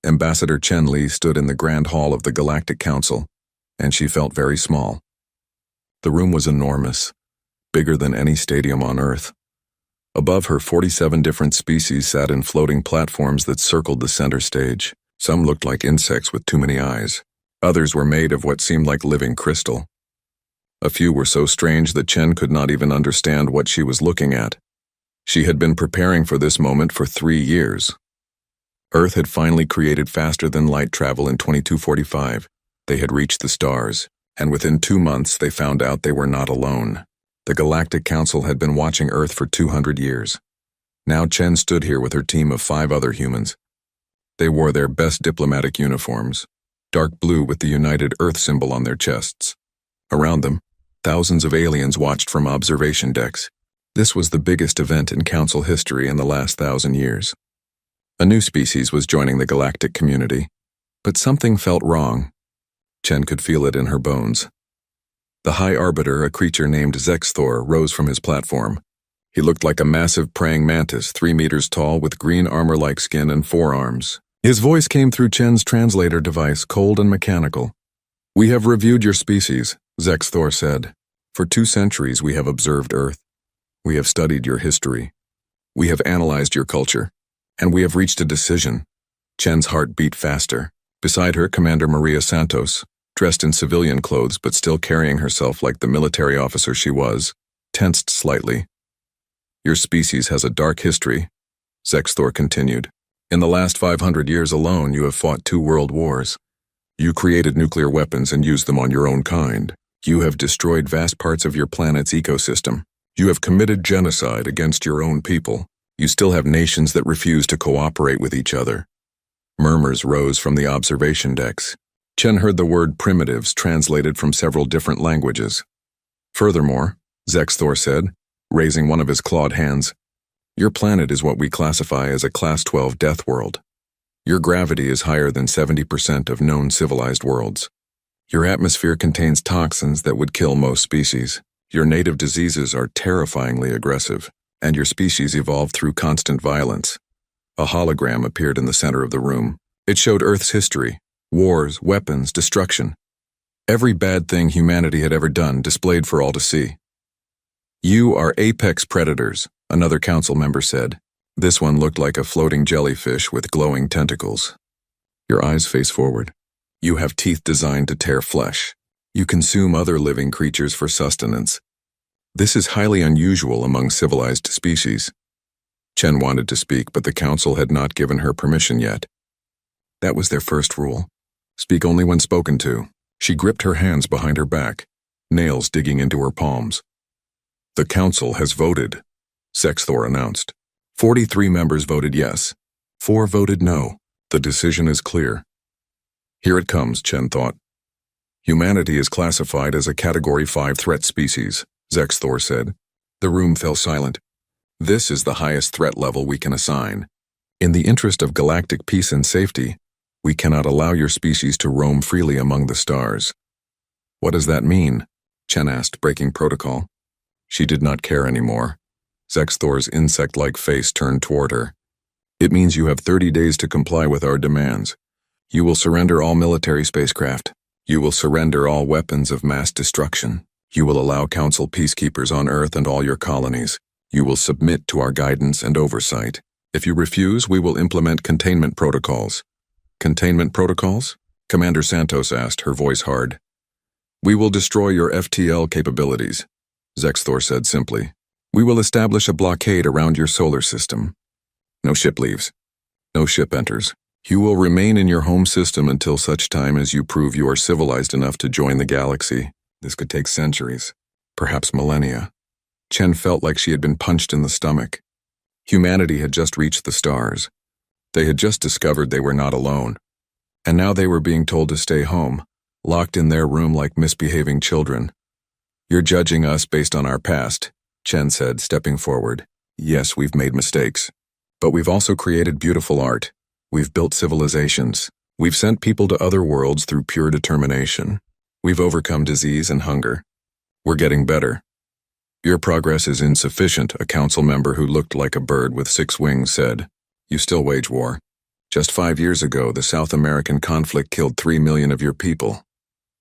Ambassador Chen Li stood in the Grand Hall of the Galactic Council, and she felt very small. The room was enormous, bigger than any stadium on Earth. Above her, 47 different species sat in floating platforms that circled the center stage. Some looked like insects with too many eyes. Others were made of what seemed like living crystal. A few were so strange that Chen could not even understand what she was looking at. She had been preparing for this moment for 3 years. Earth had finally created faster-than-light travel in 2245. They had reached the stars, and within 2 months they found out they were not alone. The Galactic Council had been watching Earth for 200 years. Now Chen stood here with her team of 5 other humans. They wore their best diplomatic uniforms, dark blue with the United Earth symbol on their chests. Around them, thousands of aliens watched from observation decks. This was the biggest event in Council history in the last 1,000 years. A new species was joining the galactic community, but something felt wrong. Chen could feel it in her bones. The High Arbiter, a creature named Zexthor, rose from his platform. He looked like a massive praying mantis, 3 meters tall, with green armor-like skin and 4 arms. His voice came through Chen's translator device, cold and mechanical. "We have reviewed your species," Zexthor said. "For 2 centuries we have observed Earth. We have studied your history. We have analyzed your culture. And we have reached a decision." Chen's heart beat faster. Beside her, Commander Maria Santos, dressed in civilian clothes but still carrying herself like the military officer she was, tensed slightly. "Your species has a dark history," Zexthor continued. "In the last 500 years alone, you have fought 2 world wars. You created nuclear weapons and used them on your own kind. You have destroyed vast parts of your planet's ecosystem. You have committed genocide against your own people. You still have nations that refuse to cooperate with each other." Murmurs rose from the observation decks. Chen heard the word primitives translated from several different languages. "Furthermore," Zexthor said, raising one of his clawed hands, "your planet is what we classify as a Class 12 death world. Your gravity is higher than 70% of known civilized worlds. Your atmosphere contains toxins that would kill most species. Your native diseases are terrifyingly aggressive, and your species evolved through constant violence." A hologram appeared in the center of the room. It showed Earth's history: wars, weapons, destruction. Every bad thing humanity had ever done displayed for all to see. "You are apex predators," another council member said. This one looked like a floating jellyfish with glowing tentacles. "Your eyes face forward. You have teeth designed to tear flesh. You consume other living creatures for sustenance. This is highly unusual among civilized species." Chen wanted to speak, but the council had not given her permission yet. That was their first rule. Speak only when spoken to. She gripped her hands behind her back, nails digging into her palms. "The council has voted," Zexthor announced. 43 members voted yes. 4 voted no. The decision is clear. "Here it comes," Chen thought. "Humanity is classified as a Category 5 threat species," Zexthor said. The room fell silent. "This is the highest threat level we can assign. In the interest of galactic peace and safety, we cannot allow your species to roam freely among the stars." "What does that mean?" Chen asked, breaking protocol. She did not care anymore. Zexthor's insect-like face turned toward her. "It means you have 30 days to comply with our demands. You will surrender all military spacecraft. You will surrender all weapons of mass destruction. You will allow Council peacekeepers on Earth and all your colonies. You will submit to our guidance and oversight. If you refuse, we will implement containment protocols." "Containment protocols?" Commander Santos asked, her voice hard. "We will destroy your FTL capabilities," Zexthor said simply. "We will establish a blockade around your solar system. No ship leaves. No ship enters. You will remain in your home system until such time as you prove you are civilized enough to join the galaxy. This could take centuries, perhaps millennia." Chen felt like she had been punched in the stomach. Humanity had just reached the stars. They had just discovered they were not alone. And now they were being told to stay home, locked in their room like misbehaving children. "You're judging us based on our past," Chen said, stepping forward. "Yes, we've made mistakes. But we've also created beautiful art. We've built civilizations. We've sent people to other worlds through pure determination. We've overcome disease and hunger. We're getting better." "Your progress is insufficient," a council member who looked like a bird with 6 wings said. "You still wage war." Just 5 years ago, the South American conflict killed 3 million of your people.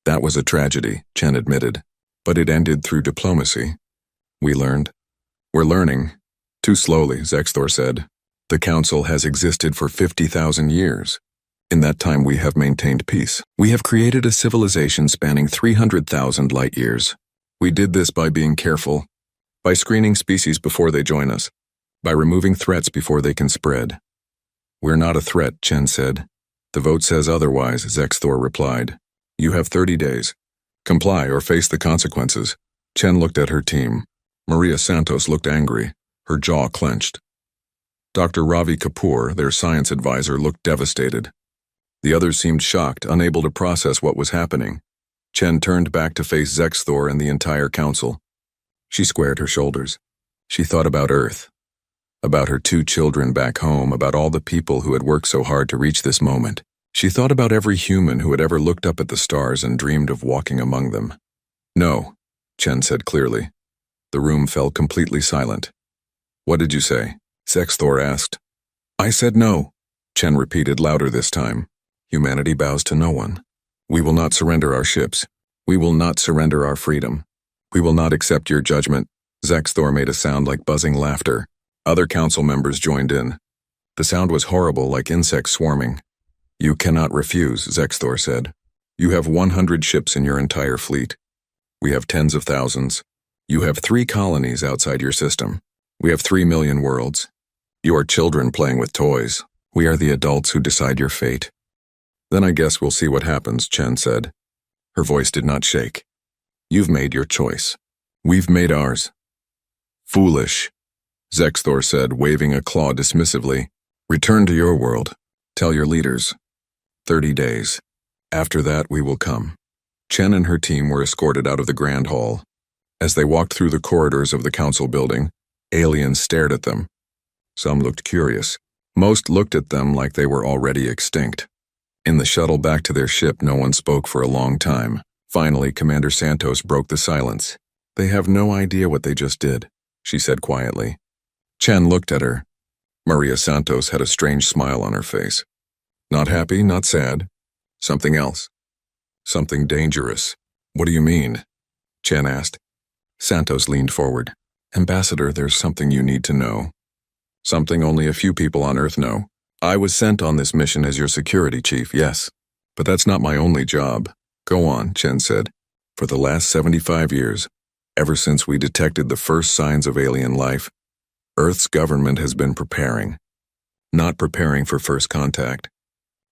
That was a tragedy, Chen admitted. But it ended through diplomacy. We learned. We're learning. Too slowly, Zexthor said. The Council has existed for 50,000 years. In that time we have maintained peace. We have created a civilization spanning 300,000 light years. We did this by being careful, by screening species before they join us, by removing threats before they can spread. We're not a threat, Chen said. The vote says otherwise, Zexthor replied. You have 30 days. Comply or face the consequences. Chen looked at her team. Maria Santos looked angry, her jaw clenched. Dr. Ravi Kapoor, their science advisor, looked devastated. The others seemed shocked, unable to process what was happening. Chen turned back to face Zexthor and the entire council. She squared her shoulders. She thought about Earth, about her 2 children back home, about all the people who had worked so hard to reach this moment. She thought about every human who had ever looked up at the stars and dreamed of walking among them. No, Chen said clearly. The room fell completely silent. What did you say? Zexthor asked. I said no, Chen repeated louder this time. Humanity bows to no one. We will not surrender our ships. We will not surrender our freedom. We will not accept your judgment. Zexthor made a sound like buzzing laughter. Other council members joined in. The sound was horrible, like insects swarming. You cannot refuse, Zexthor said. You have 100 ships in your entire fleet. We have tens of thousands. You have 3 colonies outside your system. We have 3 million worlds. You are children playing with toys. We are the adults who decide your fate. Then I guess we'll see what happens, Chen said. Her voice did not shake. You've made your choice. We've made ours. Foolish, Zexthor said, waving a claw dismissively. Return to your world. Tell your leaders. 30 days. After that, we will come. Chen and her team were escorted out of the Grand Hall. As they walked through the corridors of the council building, aliens stared at them. Some looked curious. Most looked at them like they were already extinct. In the shuttle back to their ship, no one spoke for a long time. Finally, Commander Santos broke the silence. They have no idea what they just did, she said quietly. Chen looked at her. Maria Santos had a strange smile on her face. Not happy, not sad. Something else. Something dangerous. What do you mean? Chen asked. Santos leaned forward. Ambassador, there's something you need to know. Something only a few people on Earth know. I was sent on this mission as your security chief, yes. But that's not my only job. Go on, Chen said. For the last 75 years, ever since we detected the first signs of alien life, Earth's government has been preparing. Not preparing for first contact.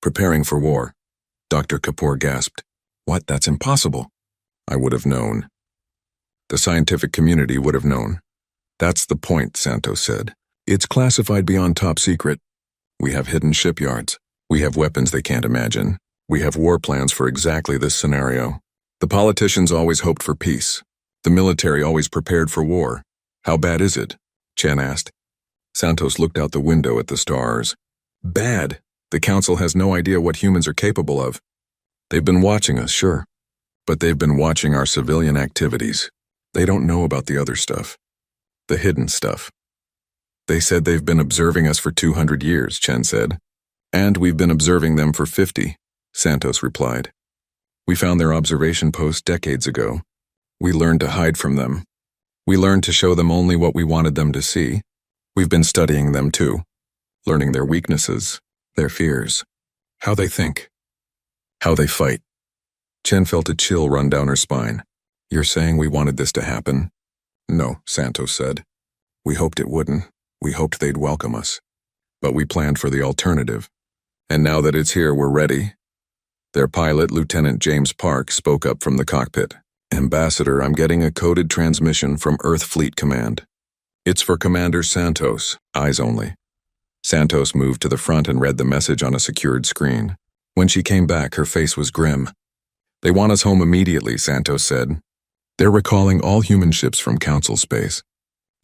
Preparing for war. Dr. Kapoor gasped. What? That's impossible. I would have known. The scientific community would have known. That's the point, Santos said. It's classified beyond top secret. We have hidden shipyards. We have weapons they can't imagine. We have war plans for exactly this scenario. The politicians always hoped for peace. The military always prepared for war. How bad is it? Chen asked. Santos looked out the window at the stars. Bad. The council has no idea what humans are capable of. They've been watching us, sure. But they've been watching our civilian activities. They don't know about the other stuff. The hidden stuff. They said they've been observing us for 200 years, Chen said. And we've been observing them for 50, Santos replied. We found their observation post decades ago. We learned to hide from them. We learned to show them only what we wanted them to see. We've been studying them too, learning their weaknesses, their fears, how they think, how they fight. Chen felt a chill run down her spine. You're saying we wanted this to happen? No, Santos said. We hoped it wouldn't. We hoped they'd welcome us. But we planned for the alternative. And now that it's here, we're ready. Their pilot, Lieutenant James Park, spoke up from the cockpit. Ambassador, I'm getting a coded transmission from Earth Fleet Command. It's for Commander Santos, eyes only. Santos moved to the front and read the message on a secured screen. When she came back, her face was grim. They want us home immediately, Santos said. They're recalling all human ships from Council space.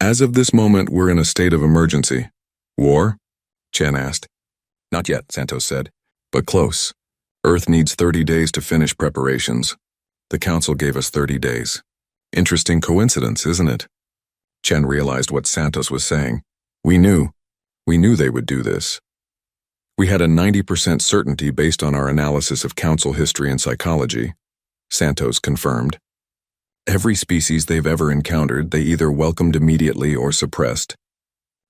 As of this moment, we're in a state of emergency. War? Chen asked. Not yet, Santos said, but close. Earth needs 30 days to finish preparations. The Council gave us 30 days. Interesting coincidence, isn't it? Chen realized what Santos was saying. We knew they would do this. We had a 90% certainty based on our analysis of council history and psychology, Santos confirmed. Every species they've ever encountered, they either welcomed immediately or suppressed.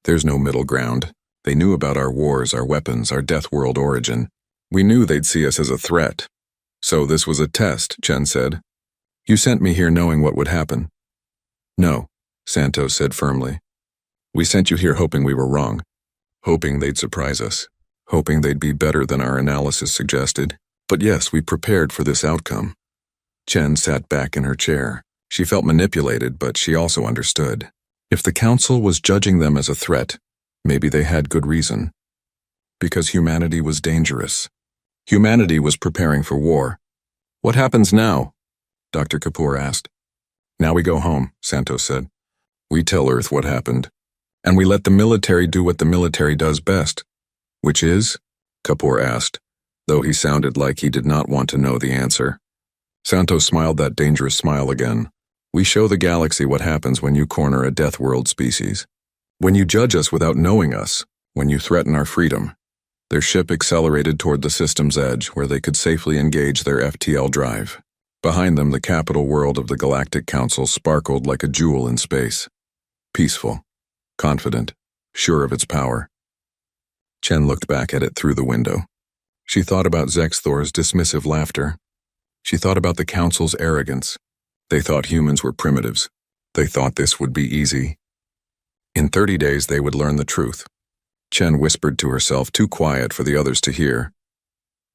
There's no middle ground. They knew about our wars, our weapons, our death world origin. We knew they'd see us as a threat. So this was a test, Chen said. You sent me here knowing what would happen. No, Santos said firmly. We sent you here hoping we were wrong, hoping they'd surprise us, hoping they'd be better than our analysis suggested. But yes, we prepared for this outcome. Chen sat back in her chair. She felt manipulated, but she also understood. If the council was judging them as a threat, maybe they had good reason. Because humanity was dangerous. Humanity was preparing for war. What happens now? Dr. Kapoor asked. Now we go home, Santos said. We tell Earth what happened. And we let the military do what the military does best. Which is? Kapoor asked, though he sounded like he did not want to know the answer. Santos smiled that dangerous smile again. We show the galaxy what happens when you corner a death world species. When you judge us without knowing us, when you threaten our freedom. Their ship accelerated toward the system's edge where they could safely engage their FTL drive. Behind them, the capital world of the Galactic Council sparkled like a jewel in space. Peaceful, confident, sure of its power. Chen looked back at it through the window. She thought about Zexthor's dismissive laughter. She thought about the Council's arrogance. They thought humans were primitives. They thought this would be easy. In 30 days, they would learn the truth. Chen whispered to herself, too quiet for the others to hear.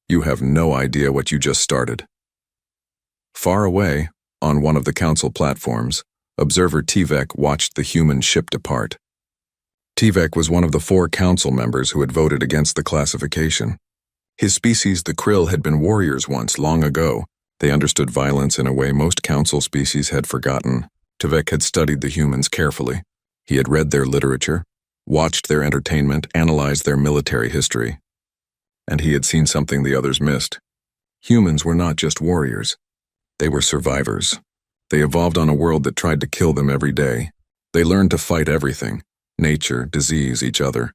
You have no idea what you just started. Far away, on one of the council platforms, observer Tivek watched the human ship depart. Tivek was one of the 4 council members who had voted against the classification. His species, the krill, had been warriors once, long ago. They understood violence in a way most council species had forgotten. Tivek had studied the humans carefully. He had read their literature, watched their entertainment, analyzed their military history. And he had seen something the others missed. Humans were not just warriors. They were survivors. They evolved on a world that tried to kill them every day. They learned to fight everything, nature, disease, each other.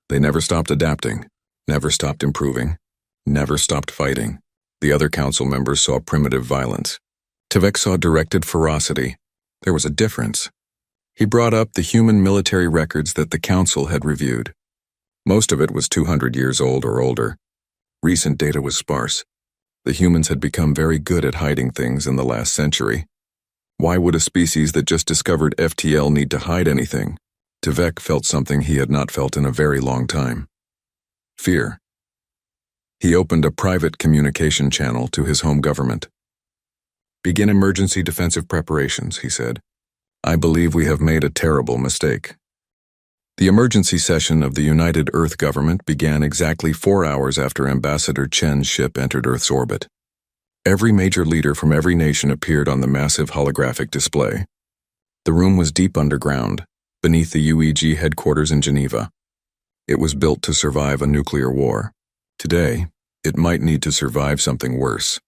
They never stopped adapting, never stopped improving, never stopped fighting. The other council members saw primitive violence. Tivek saw directed ferocity. There was a difference. He brought up the human military records that the council had reviewed. Most of it was 200 years old or older. Recent data was sparse. The humans had become very good at hiding things in the last century. Why would a species that just discovered FTL need to hide anything? Tivek felt something he had not felt in a very long time. Fear. He opened a private communication channel to his home government. Begin emergency defensive preparations, he said. I believe we have made a terrible mistake. The emergency session of the United Earth government began exactly 4 hours after Ambassador Chen's ship entered Earth's orbit. Every major leader from every nation appeared on the massive holographic display. The room was deep underground, beneath the UEG headquarters in Geneva. It was built to survive a nuclear war. Today, it might need to survive something worse.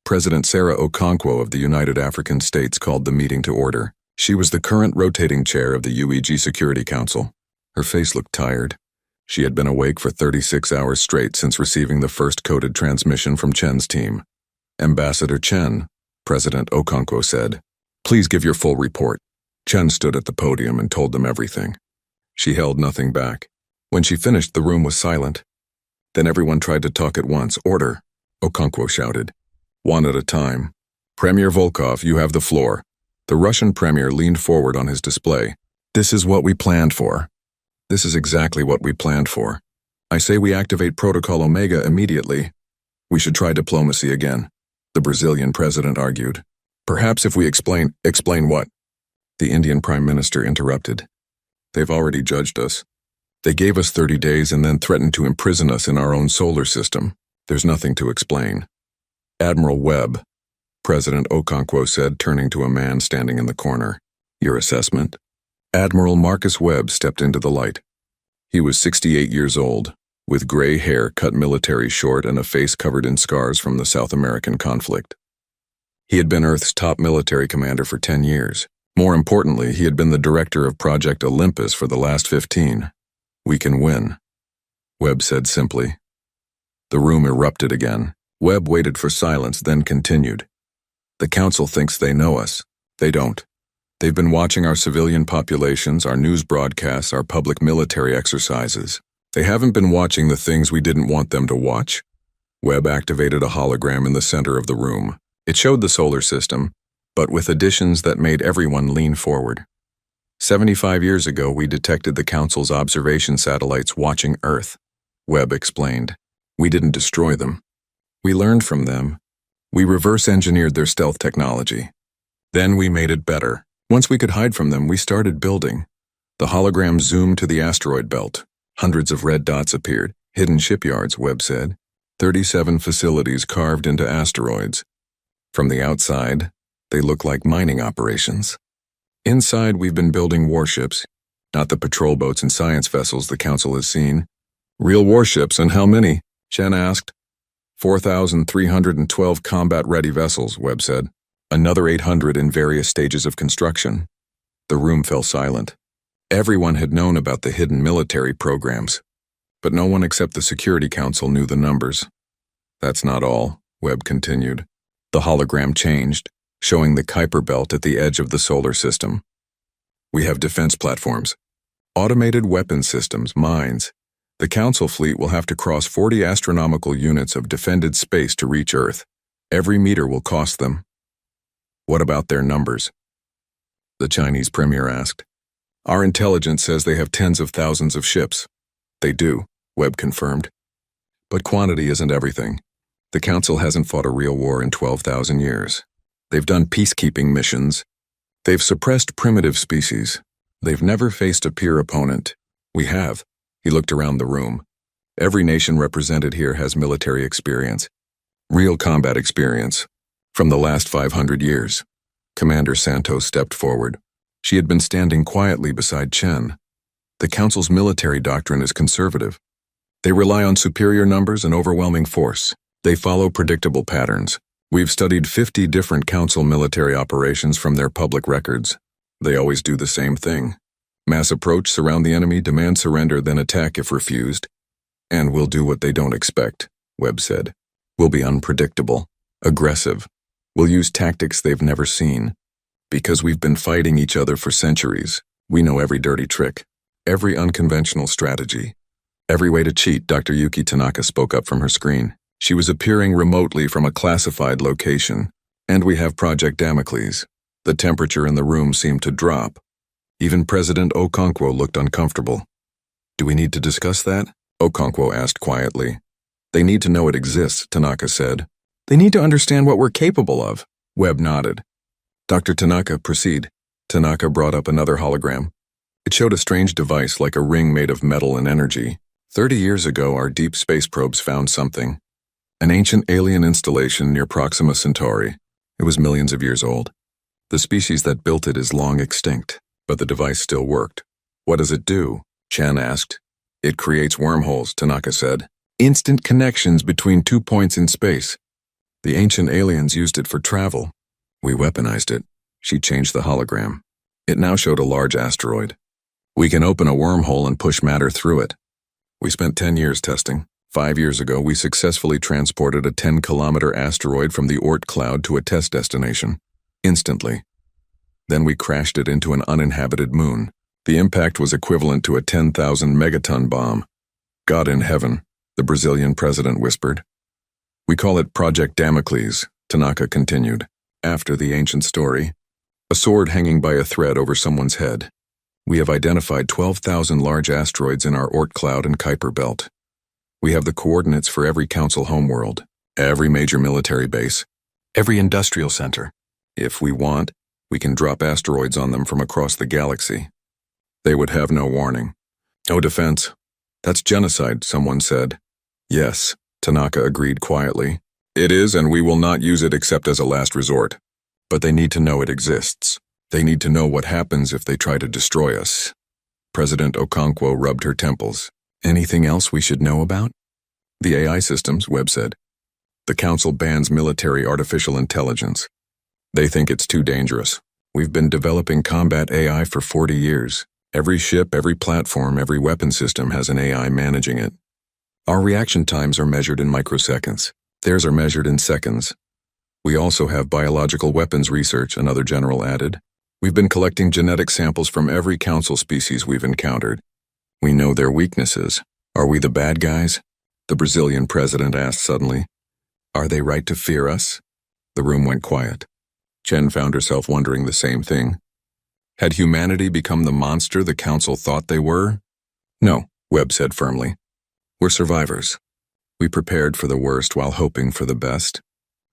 President Sarah Okonkwo of the United African States called the meeting to order. She was the current rotating chair of the UEG Security Council. Her face looked tired. She had been awake for 36 hours straight since receiving the first coded transmission from Chen's team. Ambassador Chen, President Okonkwo said, please give your full report. Chen stood at the podium and told them everything. She held nothing back. When she finished, the room was silent. Then everyone tried to talk at once. Order, Okonkwo shouted. One at a time. Premier Volkov, you have the floor. The Russian premier leaned forward on his display. This is what we planned for. This is exactly what we planned for. I say we activate Protocol Omega immediately. We should try diplomacy again, the Brazilian president argued. Perhaps if we explain what? The Indian Prime Minister interrupted. They've already judged us. They gave us 30 days and then threatened to imprison us in our own solar system. There's nothing to explain. Admiral Webb, President Okonkwo said, turning to a man standing in the corner. Your assessment? Admiral Marcus Webb stepped into the light. He was 68 years old, with gray hair cut military short and a face covered in scars from the South American conflict. He had been Earth's top military commander for 10 years. More importantly, he had been the director of Project Olympus for the last 15. We can win. Webb said simply. The room erupted again. Webb waited for silence, then continued. The council thinks they know us. They don't. They've been watching our civilian populations, our news broadcasts, our public military exercises. They haven't been watching the things we didn't want them to watch. Webb activated a hologram in the center of the room. It showed the solar system, but with additions that made everyone lean forward. 75 years ago, we detected the Council's observation satellites watching Earth, Webb explained. We didn't destroy them. We learned from them. We reverse-engineered their stealth technology. Then we made it better. Once we could hide from them, we started building. The hologram zoomed to the asteroid belt. Hundreds of red dots appeared. Hidden shipyards, Webb said. 37 facilities carved into asteroids. From the outside, they look like mining operations. Inside, we've been building warships, not the patrol boats and science vessels the Council has seen. Real warships, and how many? Chen asked. 4,312 combat-ready vessels, Webb said. Another 800 in various stages of construction. The room fell silent. Everyone had known about the hidden military programs, but no one except the Security Council knew the numbers. That's not all, Webb continued. The hologram changed, showing the Kuiper Belt at the edge of the solar system. We have defense platforms, automated weapon systems, mines. The Council fleet will have to cross 40 astronomical units of defended space to reach Earth. Every meter will cost them. What about their numbers? The Chinese premier asked. Our intelligence says they have tens of thousands of ships. They do, Webb confirmed. But quantity isn't everything. The Council hasn't fought a real war in 12,000 years. They've done peacekeeping missions. They've suppressed primitive species. They've never faced a peer opponent. We have. He looked around the room. Every nation represented here has military experience. Real combat experience. From the last 500 years. Commander Santos stepped forward. She had been standing quietly beside Chen. The Council's military doctrine is conservative. They rely on superior numbers and overwhelming force. They follow predictable patterns. We've studied 50 different Council military operations from their public records. They always do the same thing. Mass approach, surround the enemy, demand surrender, then attack if refused. And we'll do what they don't expect, Webb said. We'll be unpredictable, aggressive. We'll use tactics they've never seen. Because we've been fighting each other for centuries, we know every dirty trick, every unconventional strategy. Every way to cheat, Dr. Yuki Tanaka spoke up from her screen. She was appearing remotely from a classified location. And we have Project Damocles. The temperature in the room seemed to drop. Even President Okonkwo looked uncomfortable. Do we need to discuss that? Okonkwo asked quietly. They need to know it exists, Tanaka said. They need to understand what we're capable of. Webb nodded. Dr. Tanaka, proceed. Tanaka brought up another hologram. It showed a strange device like a ring made of metal and energy. 30 years ago, our deep space probes found something. An ancient alien installation near Proxima Centauri. It was millions of years old. The species that built it is long extinct, but the device still worked. What does it do? Chen asked. It creates wormholes, Tanaka said. Instant connections between 2 points in space. The ancient aliens used it for travel. We weaponized it. She changed the hologram. It now showed a large asteroid. We can open a wormhole and push matter through it. We spent 10 years testing. 5 years ago, we successfully transported a 10-kilometer asteroid from the Oort cloud to a test destination. Instantly. Then we crashed it into an uninhabited moon. The impact was equivalent to a 10,000 megaton bomb. God in heaven, the Brazilian president whispered. We call it Project Damocles, Tanaka continued. After the ancient story, a sword hanging by a thread over someone's head. We have identified 12,000 large asteroids in our Oort cloud and Kuiper belt. We have the coordinates for every Council homeworld, every major military base, every industrial center. If we want, we can drop asteroids on them from across the galaxy. They would have no warning. No defense. That's genocide, someone said. Yes, Tanaka agreed quietly. It is, and we will not use it except as a last resort. But they need to know it exists. They need to know what happens if they try to destroy us. President Okonkwo rubbed her temples. Anything else we should know about? The AI systems, Webb said. The Council bans military artificial intelligence. They think it's too dangerous. We've been developing combat AI for 40 years. Every ship, every platform, every weapon system has an AI managing it. Our reaction times are measured in microseconds. Theirs are measured in seconds. We also have biological weapons research, another general added. We've been collecting genetic samples from every council species we've encountered. We know their weaknesses. Are we the bad guys? The Brazilian president asked suddenly. Are they right to fear us? The room went quiet. Chen found herself wondering the same thing. Had humanity become the monster the council thought they were? No, Webb said firmly. We're survivors. We prepared for the worst while hoping for the best.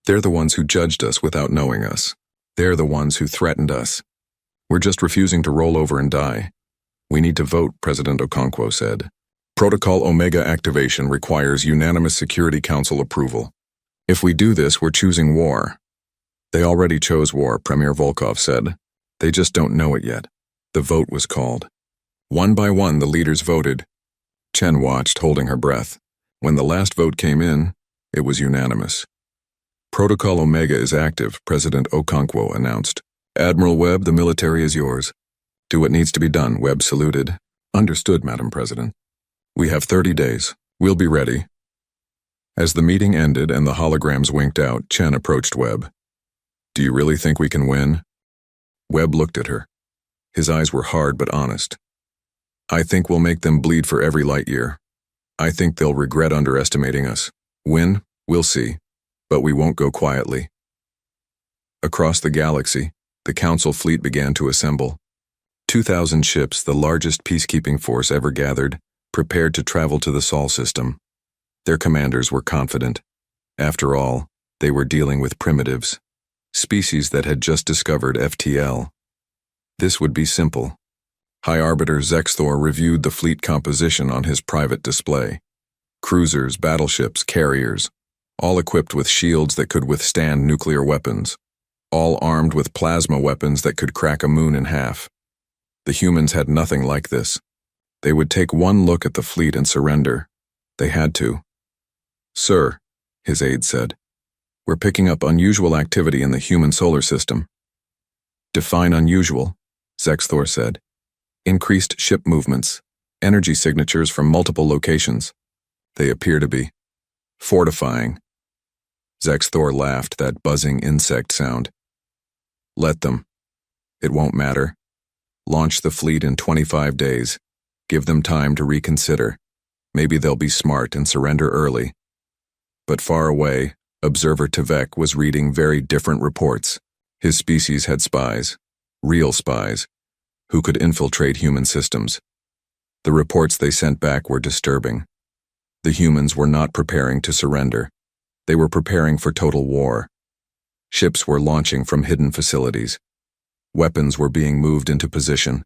They're the ones who judged us without knowing us. They're the ones who threatened us. We're just refusing to roll over and die. We need to vote, President Okonkwo said. Protocol Omega activation requires unanimous Security Council approval. If we do this, we're choosing war. They already chose war, Premier Volkov said. They just don't know it yet. The vote was called. One by one, the leaders voted. Chen watched, holding her breath. When the last vote came in, it was unanimous. Protocol Omega is active, President Okonkwo announced. Admiral Webb, the military is yours. Do what needs to be done, Webb saluted. Understood, Madam President. We have 30 days. We'll be ready. As the meeting ended and the holograms winked out, Chen approached Webb. Do you really think we can win? Webb looked at her. His eyes were hard but honest. I think we'll make them bleed for every light year. I think they'll regret underestimating us. Win? We'll see. But we won't go quietly. Across the galaxy, the Council fleet began to assemble. 2,000 ships, the largest peacekeeping force ever gathered, prepared to travel to the Sol system. Their commanders were confident. After all, they were dealing with primitives, species that had just discovered FTL. This would be simple. High Arbiter Zexthor reviewed the fleet composition on his private display. Cruisers, battleships, carriers, all equipped with shields that could withstand nuclear weapons, all armed with plasma weapons that could crack a moon in half. The humans had nothing like this. They would take one look at the fleet and surrender. They had to. Sir, his aide said, we're picking up unusual activity in the human solar system. Define unusual, Zexthor said. Increased ship movements, energy signatures from multiple locations. They appear to be fortifying. Zexthor laughed, that buzzing insect sound. Let them. It won't matter. Launch the fleet in 25 days. Give them time to reconsider. Maybe they'll be smart and surrender early. But far away, Observer Tvek was reading very different reports. His species had spies, real spies, who could infiltrate human systems. The reports they sent back were disturbing. The humans were not preparing to surrender. They were preparing for total war. Ships were launching from hidden facilities. Weapons were being moved into position.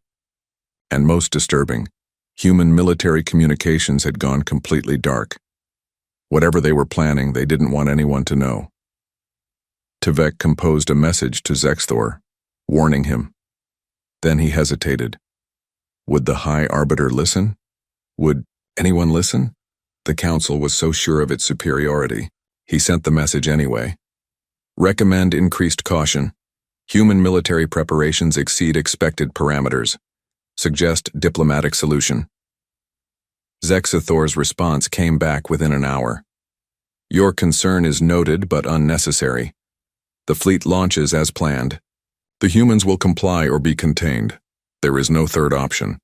And most disturbing, human military communications had gone completely dark. Whatever they were planning, they didn't want anyone to know. Tvek composed a message to Zexthor, warning him. Then he hesitated. Would the High Arbiter listen? Would anyone listen? The Council was so sure of its superiority. He sent the message anyway. Recommend increased caution. Human military preparations exceed expected parameters. Suggest diplomatic solution. Zexthor's response came back within an hour. Your concern is noted but unnecessary. The fleet launches as planned. The humans will comply or be contained. There is no third option.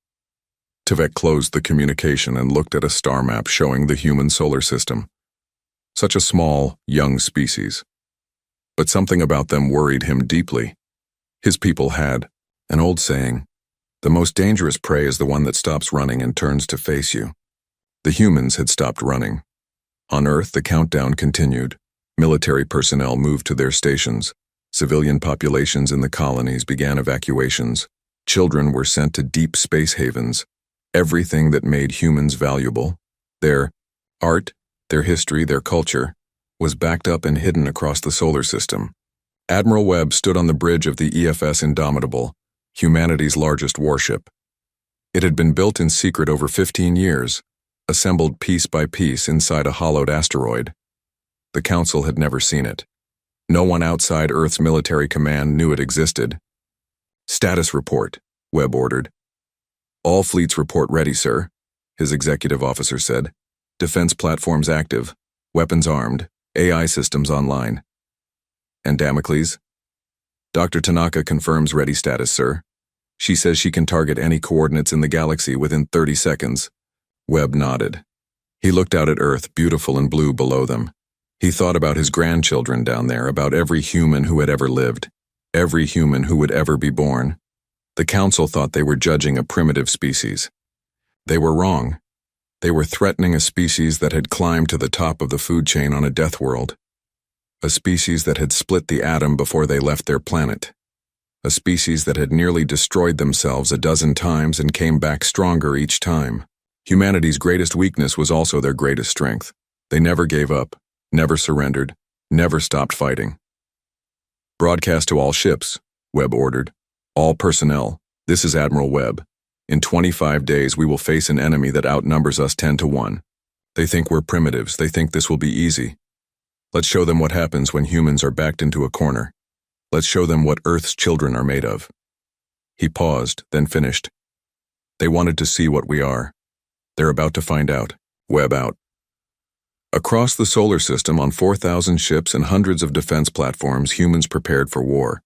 Tvek closed the communication and looked at a star map showing the human solar system. Such a small, young species. But something about them worried him deeply. His people had an old saying, the most dangerous prey is the one that stops running and turns to face you. The humans had stopped running. On Earth, the countdown continued. Military personnel moved to their stations. Civilian populations in the colonies began evacuations. Children were sent to deep space havens. Everything that made humans valuable, their art, their history, their culture, was backed up and hidden across the solar system. Admiral Webb stood on the bridge of the EFS Indomitable, humanity's largest warship. It had been built in secret over 15 years, assembled piece by piece inside a hollowed asteroid. The Council had never seen it. No one outside Earth's military command knew it existed. Status report, Webb ordered. All fleets report ready, sir, his executive officer said. Defense platforms active. Weapons armed. AI systems online. And Damocles? Dr. Tanaka confirms ready status, sir. She says she can target any coordinates in the galaxy within 30 seconds. Webb nodded. He looked out at Earth, beautiful and blue below them. He thought about his grandchildren down there, about every human who had ever lived, every human who would ever be born. The Council thought they were judging a primitive species. They were wrong. They were threatening a species that had climbed to the top of the food chain on a death world. A species that had split the atom before they left their planet. A species that had nearly destroyed themselves a dozen times and came back stronger each time. Humanity's greatest weakness was also their greatest strength. They never gave up, never surrendered, never stopped fighting. Broadcast to all ships, Webb ordered. All personnel, this is Admiral Webb. In 25 days we will face an enemy that outnumbers us 10-1. They think we're primitives, they think this will be easy. Let's show them what happens when humans are backed into a corner. Let's show them what Earth's children are made of. He paused, then finished. They wanted to see what we are. They're about to find out. Webb out. Across the solar system, on 4,000 ships and hundreds of defense platforms, humans prepared for war.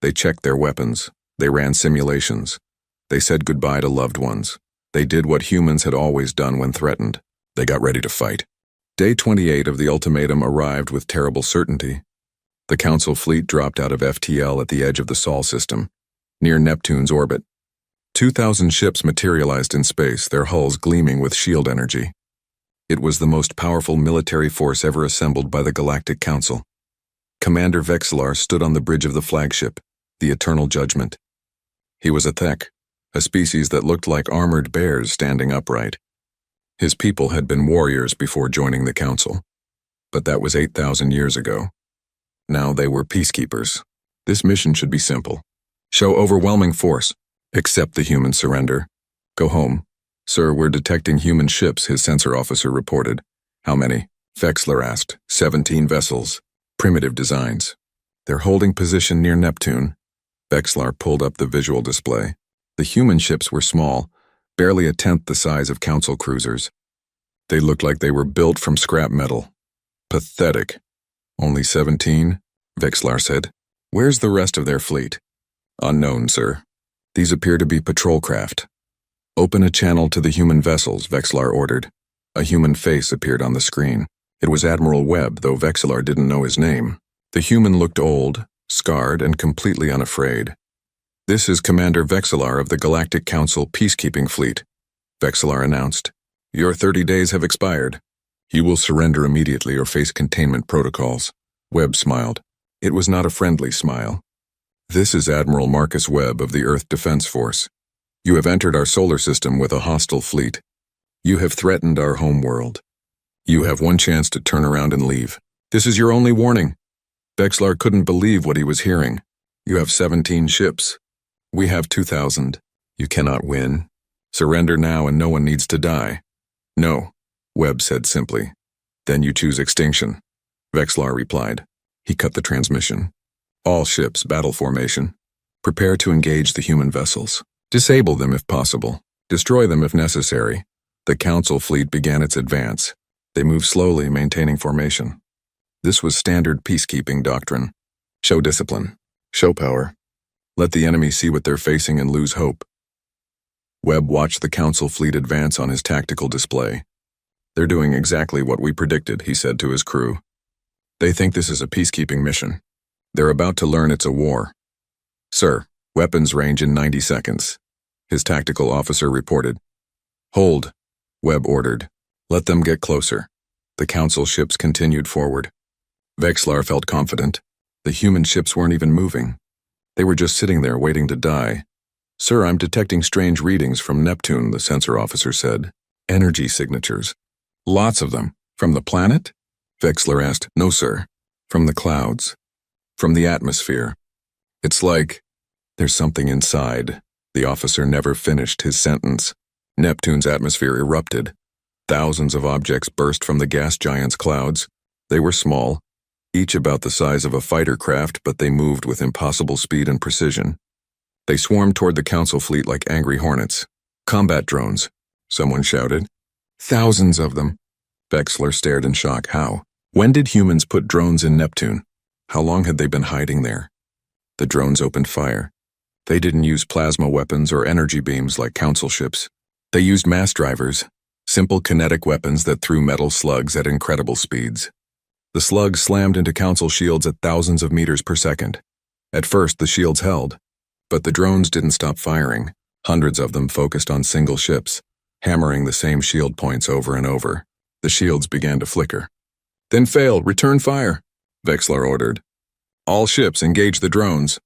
They checked their weapons. They ran simulations. They said goodbye to loved ones. They did what humans had always done when threatened. They got ready to fight. Day 28 of the ultimatum arrived with terrible certainty. The Council fleet dropped out of FTL at the edge of the Sol system, near Neptune's orbit. 2,000 ships materialized in space, their hulls gleaming with shield energy. It was the most powerful military force ever assembled by the Galactic Council. Commander Vexillar stood on the bridge of the flagship, the Eternal Judgment. He was a Thek, a species that looked like armored bears standing upright. His people had been warriors before joining the Council, but that was 8,000 years ago. Now they were peacekeepers. This mission should be simple. Show overwhelming force. Accept the human surrender. Go home. Sir, we're detecting human ships, his sensor officer reported. How many? Vexler asked. 17 vessels. Primitive designs. They're holding position near Neptune. Vexlar pulled up the visual display. The human ships were small, barely a tenth the size of Council cruisers. They looked like they were built from scrap metal. Pathetic. Only 17? Vexlar said. Where's the rest of their fleet? Unknown, sir. These appear to be patrol craft. Open a channel to the human vessels, Vexlar ordered. A human face appeared on the screen. It was Admiral Webb, though Vexlar didn't know his name. The human looked old, scarred, and completely unafraid. This is Commander Vexillar of the Galactic Council Peacekeeping Fleet, Vexillar announced. Your 30 days have expired. You will surrender immediately or face containment protocols. Webb smiled. It was not a friendly smile. This is Admiral Marcus Webb of the Earth Defense Force. You have entered our solar system with a hostile fleet. You have threatened our home world. You have one chance to turn around and leave. This is your only warning. Vexlar couldn't believe what he was hearing. You have 17 ships. We have 2,000. You cannot win. Surrender now and no one needs to die. No, Webb said simply. Then you choose extinction. Vexlar replied. He cut the transmission. All ships, battle formation. Prepare to engage the human vessels. Disable them if possible. Destroy them if necessary. The Council fleet began its advance. They moved slowly, maintaining formation. This was standard peacekeeping doctrine. Show discipline. Show power. Let the enemy see what they're facing and lose hope. Webb watched the Council fleet advance on his tactical display. They're doing exactly what we predicted, he said to his crew. They think this is a peacekeeping mission. They're about to learn it's a war. Sir, weapons range in 90 seconds, his tactical officer reported. Hold, Webb ordered. Let them get closer. The Council ships continued forward. Vexlar felt confident. The human ships weren't even moving. They were just sitting there waiting to die. Sir, I'm detecting strange readings from Neptune, the sensor officer said. Energy signatures. Lots of them. From the planet? Vexlar asked. No, sir. From the clouds. From the atmosphere. It's like there's something inside. The officer never finished his sentence. Neptune's atmosphere erupted. Thousands of objects burst from the gas giant's clouds. They were small, each about the size of a fighter craft, but they moved with impossible speed and precision. They swarmed toward the Council fleet like angry hornets. Combat drones, someone shouted. Thousands of them. Vexler stared in shock. How? When did humans put drones in Neptune? How long had they been hiding there? The drones opened fire. They didn't use plasma weapons or energy beams like council ships. They used mass drivers, simple kinetic weapons that threw metal slugs at incredible speeds. The slugs slammed into council shields at thousands of meters per second. At first, the shields held, but the drones didn't stop firing. Hundreds of them focused on single ships, hammering the same shield points over and over. The shields began to flicker. Then fail, return fire, Vexler ordered. All ships engage the drones.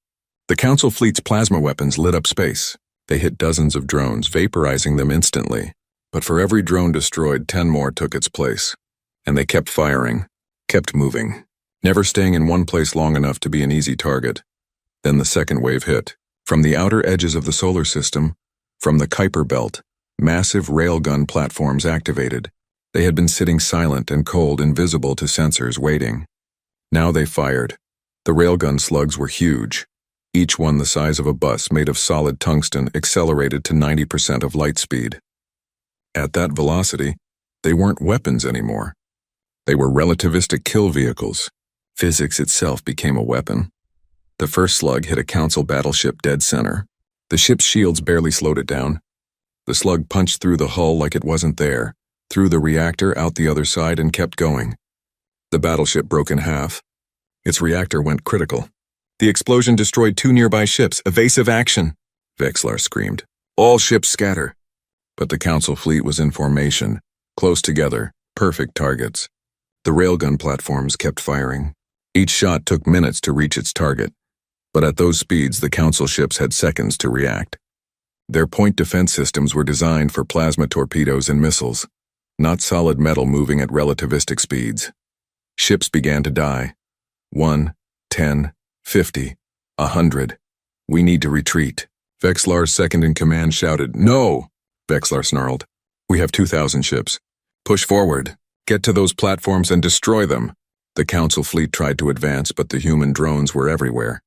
The council fleet's plasma weapons lit up space. They hit dozens of drones, vaporizing them instantly. But for every drone destroyed, 10 more took its place. And they kept firing, kept moving, never staying in one place long enough to be an easy target. Then the second wave hit. From the outer edges of the solar system, from the Kuiper belt, massive railgun platforms activated. They had been sitting silent and cold, invisible to sensors, waiting. Now they fired. The railgun slugs were huge. Each one the size of a bus made of solid tungsten, accelerated to 90% of light speed. At that velocity, they weren't weapons anymore. They were relativistic kill vehicles. Physics itself became a weapon. The first slug hit a council battleship dead center. The ship's shields barely slowed it down. The slug punched through the hull like it wasn't there, through the reactor out the other side, and kept going. The battleship broke in half. Its reactor went critical. The explosion destroyed 2 nearby ships. Evasive action, Vexler screamed. All ships scatter. But the council fleet was in formation, close together, perfect targets. The railgun platforms kept firing. Each shot took minutes to reach its target. But at those speeds, the council ships had seconds to react. Their point defense systems were designed for plasma torpedoes and missiles, not solid metal moving at relativistic speeds. Ships began to die. 1, 10, 50, 100. We need to retreat. Vexlar's second-in-command shouted, No! Vexlar snarled. We have 2,000 ships. Push forward. Get to those platforms and destroy them. The council fleet tried to advance, but the human drones were everywhere.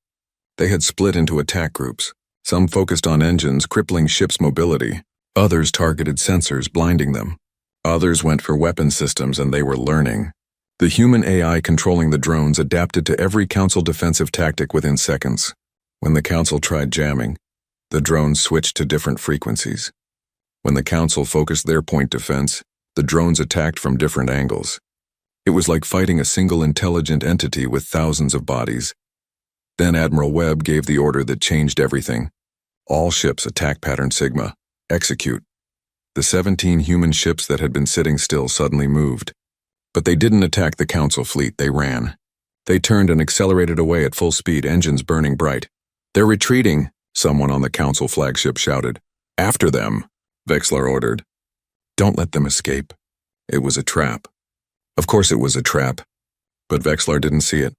They had split into attack groups. Some focused on engines, crippling ships' mobility. Others targeted sensors, blinding them. Others went for weapon systems, and they were learning. The human AI controlling the drones adapted to every council defensive tactic within seconds. When the council tried jamming, the drones switched to different frequencies. When the council focused their point defense, the drones attacked from different angles. It was like fighting a single intelligent entity with thousands of bodies. Then Admiral Webb gave the order that changed everything. All ships attack pattern Sigma. Execute. The 17 human ships that had been sitting still suddenly moved. But they didn't attack the council fleet, they ran. They turned and accelerated away at full speed, engines burning bright. They're retreating, someone on the council flagship shouted. After them, Vexler ordered. Don't let them escape. It was a trap. Of course it was a trap. But Vexler didn't see it.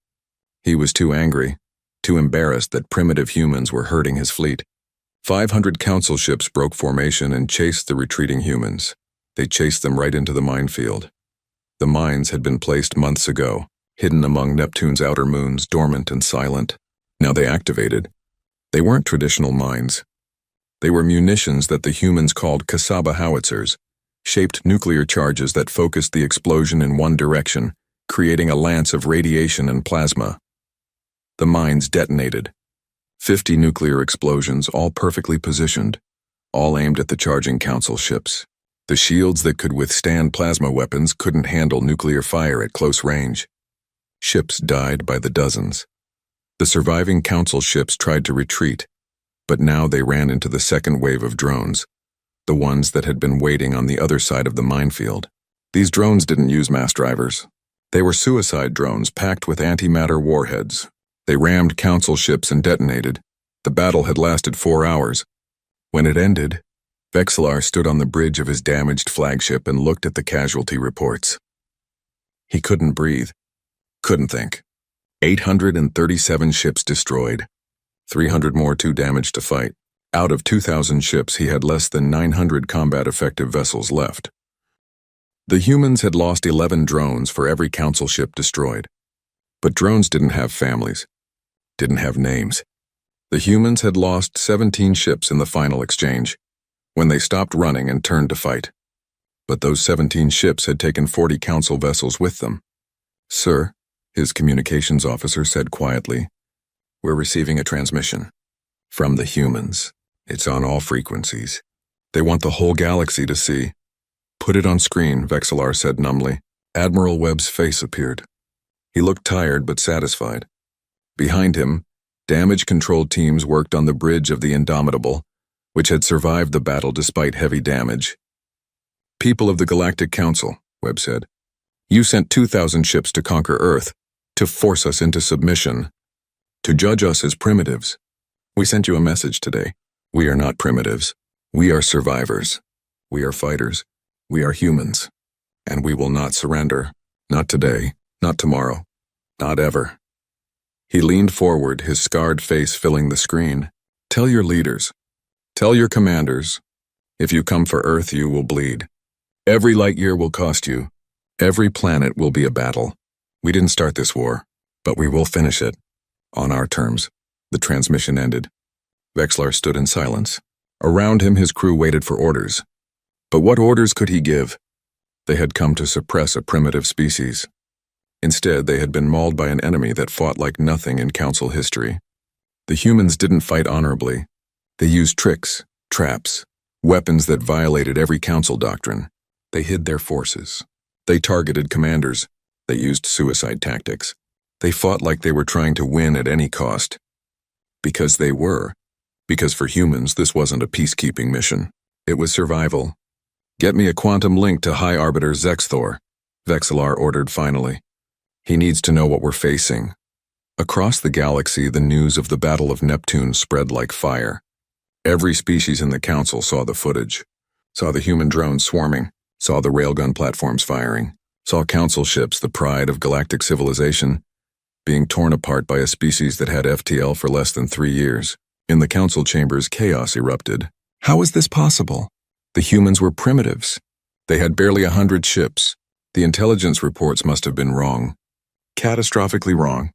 He was too angry, too embarrassed that primitive humans were hurting his fleet. 500 council ships broke formation and chased the retreating humans. They chased them right into the minefield. The mines had been placed months ago, hidden among Neptune's outer moons, dormant and silent. Now they activated. They weren't traditional mines. They were munitions that the humans called Kasaba howitzers, shaped nuclear charges that focused the explosion in one direction, creating a lance of radiation and plasma. The mines detonated. 50 nuclear explosions, all perfectly positioned, all aimed at the charging council ships. The shields that could withstand plasma weapons couldn't handle nuclear fire at close range. Ships died by the dozens. The surviving council ships tried to retreat, but now they ran into the second wave of drones, the ones that had been waiting on the other side of the minefield. These drones didn't use mass drivers. They were suicide drones packed with antimatter warheads. They rammed council ships and detonated. The battle had lasted 4 hours. When it ended, Vexlar stood on the bridge of his damaged flagship and looked at the casualty reports. He couldn't breathe, couldn't think. 837 ships destroyed, 300 more too damaged to fight. Out of 2,000 ships, he had less than 900 combat-effective vessels left. The humans had lost 11 drones for every council ship destroyed. But drones didn't have families, didn't have names. The humans had lost 17 ships in the final exchange, when they stopped running and turned to fight. But those 17 ships had taken 40 Council vessels with them. "Sir," his communications officer said quietly, "we're receiving a transmission. From the humans. It's on all frequencies. They want the whole galaxy to see." "Put it on screen," Vexillar said numbly. Admiral Webb's face appeared. He looked tired but satisfied. Behind him, damage control teams worked on the bridge of the Indomitable, which had survived the battle despite heavy damage. "People of the Galactic Council," Webb said, "you sent 2,000 ships to conquer Earth, to force us into submission, to judge us as primitives. We sent you a message today. We are not primitives. We are survivors. We are fighters. We are humans. And we will not surrender. Not today. Not tomorrow. Not ever." He leaned forward, his scarred face filling the screen. "Tell your leaders. Tell your commanders. If you come for Earth, you will bleed. Every light year will cost you. Every planet will be a battle. We didn't start this war, but we will finish it. On our terms." The transmission ended. Vexillar stood in silence. Around him, his crew waited for orders. But what orders could he give? They had come to suppress a primitive species. Instead, they had been mauled by an enemy that fought like nothing in Council history. The humans didn't fight honorably. They used tricks, traps, weapons that violated every Council doctrine. They hid their forces. They targeted commanders. They used suicide tactics. They fought like they were trying to win at any cost. Because they were. Because for humans, this wasn't a peacekeeping mission. It was survival. "Get me a quantum link to High Arbiter Zexthor," Vexillar ordered finally. "He needs to know what we're facing." Across the galaxy, the news of the Battle of Neptune spread like fire. Every species in the Council saw the footage, saw the human drones swarming, saw the railgun platforms firing, saw Council ships, the pride of galactic civilization, being torn apart by a species that had FTL for less than 3 years. In the Council chambers, caos erupted. How is this possible? The humans were primitives. They had barely 100 ships. The intelligence reports must have been wrong. Catastrophically wrong.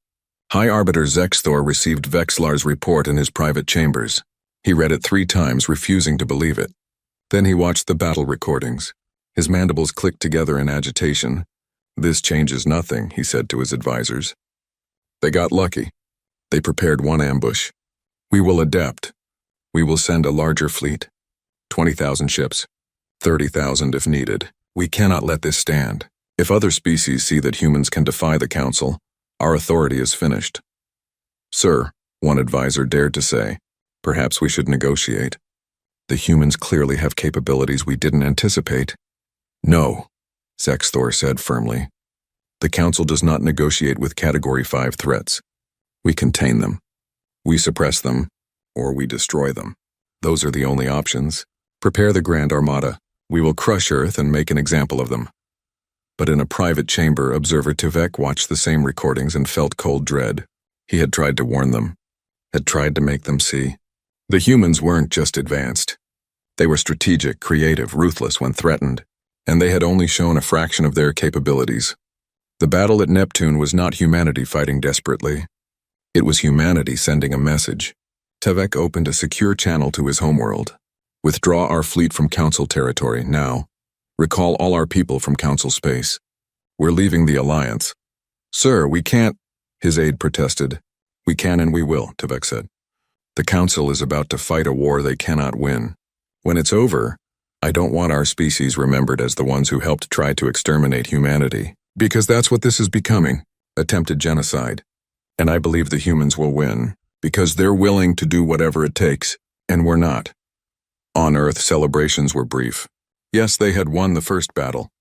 High Arbiter Zexthor received Vexillar's report in his private chambers. He read it 3 times, refusing to believe it. Then he watched the battle recordings. His mandibles clicked together in agitation. "This changes nothing," he said to his advisors. "They got lucky. They prepared one ambush. We will adapt. We will send a larger fleet. 20,000 ships. 30,000 if needed. We cannot let this stand. If other species see that humans can defy the Council, our authority is finished." "Sir," one advisor dared to say, "perhaps we should negotiate. The humans clearly have capabilities we didn't anticipate." "No," Zexthor said firmly. "The Council does not negotiate with Category 5 threats. We contain them. We suppress them, or we destroy them. Those are the only options. Prepare the Grand Armada. We will crush Earth and make an example of them." But in a private chamber, Observer Tuvek watched the same recordings and felt cold dread. He had tried to warn them, had tried to make them see. The humans weren't just advanced. They were strategic, creative, ruthless when threatened, and they had only shown a fraction of their capabilities. The battle at Neptune was not humanity fighting desperately. It was humanity sending a message. Tuvek opened a secure channel to his homeworld. "Withdraw our fleet from Council territory, now. Recall all our people from Council space. We're leaving the Alliance." "Sir, we can't," his aide protested. "We can and we will," Tuvek said. "The Council is about to fight a war they cannot win. When it's over, I don't want our species remembered as the ones who helped try to exterminate humanity, because that's what this is becoming, attempted genocide. And I believe the humans will win, because they're willing to do whatever it takes, and we're not." On Earth, celebrations were brief. Yes, they had won the first battle,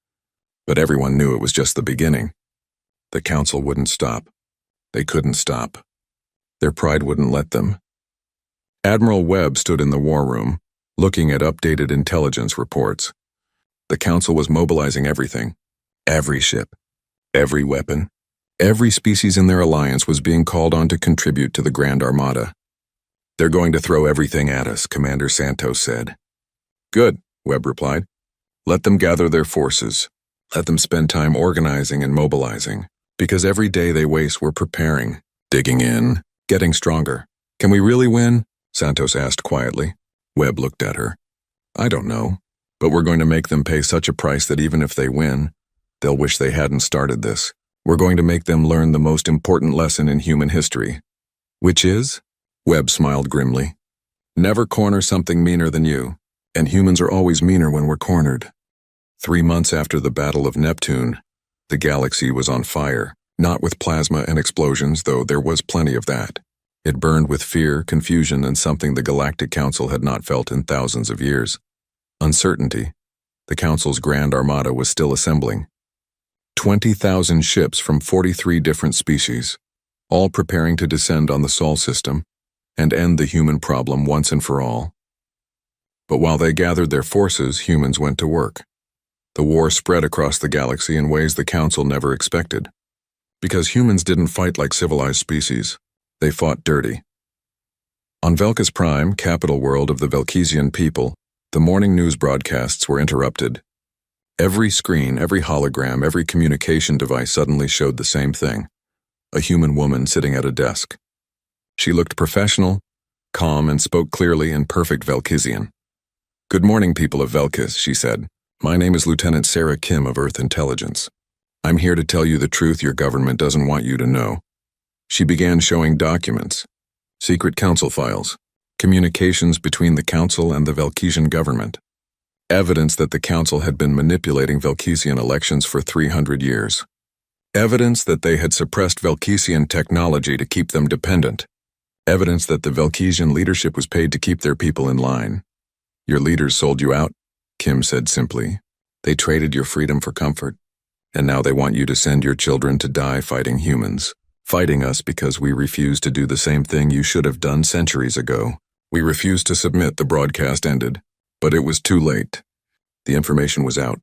but everyone knew it was just the beginning. The Council wouldn't stop. They couldn't stop. Their pride wouldn't let them. Admiral Webb stood in the war room, looking at updated intelligence reports. The Council was mobilizing everything. Every ship, every weapon, every species in their alliance was being called on to contribute to the Grand Armada. "They're going to throw everything at us," Commander Santos said. "Good," Webb replied. "Let them gather their forces. Let them spend time organizing and mobilizing, because every day they waste we're preparing, digging in, getting stronger." "Can we really win?" Santos asked quietly. Webb looked at her. "I don't know, But we're going to make them pay such a price that even if they win, they'll wish they hadn't started this. We're going to make them learn the most important lesson in human history. Which is? Webb smiled grimly. Never corner something meaner than you. And humans are always meaner when we're cornered. 3 months after the Battle of Neptune, the galaxy was on fire, not with plasma and explosions, though there was plenty of that. It burned with fear, confusion, and something the Galactic Council had not felt in thousands of years. Uncertainty. The Council's Grand Armada was still assembling. 20,000 ships from 43 different species, all preparing to descend on the Sol system and end the human problem once and for all. But while they gathered their forces, humans went to work. The war spread across the galaxy in ways the Council never expected. Because humans didn't fight like civilized species, they fought dirty. On Velkis Prime, capital world of the Velkisian people, the morning news broadcasts were interrupted. Every screen, every hologram, every communication device suddenly showed the same thing: a human woman sitting at a desk. She looked professional, calm, and spoke clearly in perfect Velkisian. "Good morning, people of Velkis," she said. "My name is Lieutenant Sarah Kim of Earth Intelligence. I'm here to tell you the truth your government doesn't want you to know." She began showing documents, secret council files, communications between the council and the Velkisian government, evidence that the council had been manipulating Velkisian elections for 300 years, evidence that they had suppressed Velkisian technology to keep them dependent, evidence that the Velkisian leadership was paid to keep their people in line. "Your leaders sold you out," Kim said simply. "They traded your freedom for comfort, and now they want you to send your children to die fighting humans, fighting us because we refuse to do the same thing you should have done centuries ago. We refused to submit," the broadcast ended. But it was too late. The information was out.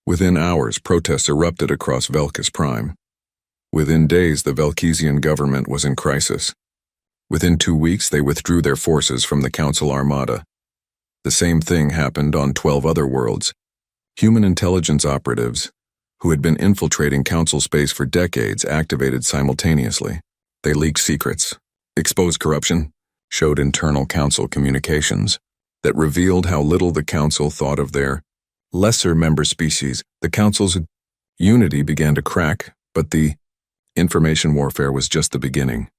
Within hours, protests erupted across Velkis Prime. Within days, the Velkisian government was in crisis. Within 2 weeks, they withdrew their forces from the Council Armada. The same thing happened on 12 other worlds. Human intelligence operatives, who had been infiltrating Council space for decades, activated simultaneously. They leaked secrets, exposed corruption, showed internal Council communications that revealed how little the Council thought of their lesser member species. The Council's unity began to crack, but the information warfare was just the beginning.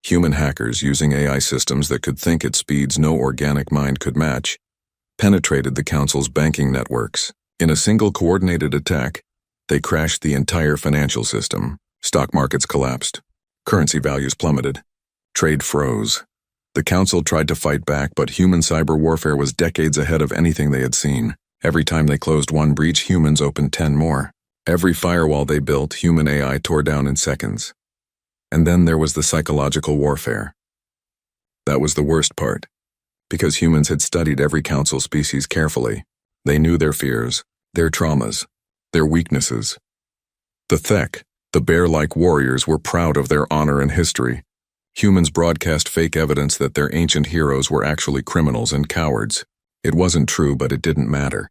Human hackers, using AI systems that could think at speeds no organic mind could match, penetrated the Council's banking networks. In a single coordinated attack, they crashed the entire financial system. Stock markets collapsed. Currency values plummeted. Trade froze. The Council tried to fight back, but human cyber warfare was decades ahead of anything they had seen. Every time they closed one breach, humans opened 10 more. Every firewall they built, human AI tore down in seconds. And then there was the psychological warfare. That was the worst part, because humans had studied every Council species carefully. They knew their fears, their traumas, their weaknesses. The Thek, the bear-like warriors, were proud of their honor and history. Humans broadcast fake evidence that their ancient heroes were actually criminals and cowards. It wasn't true, but it didn't matter.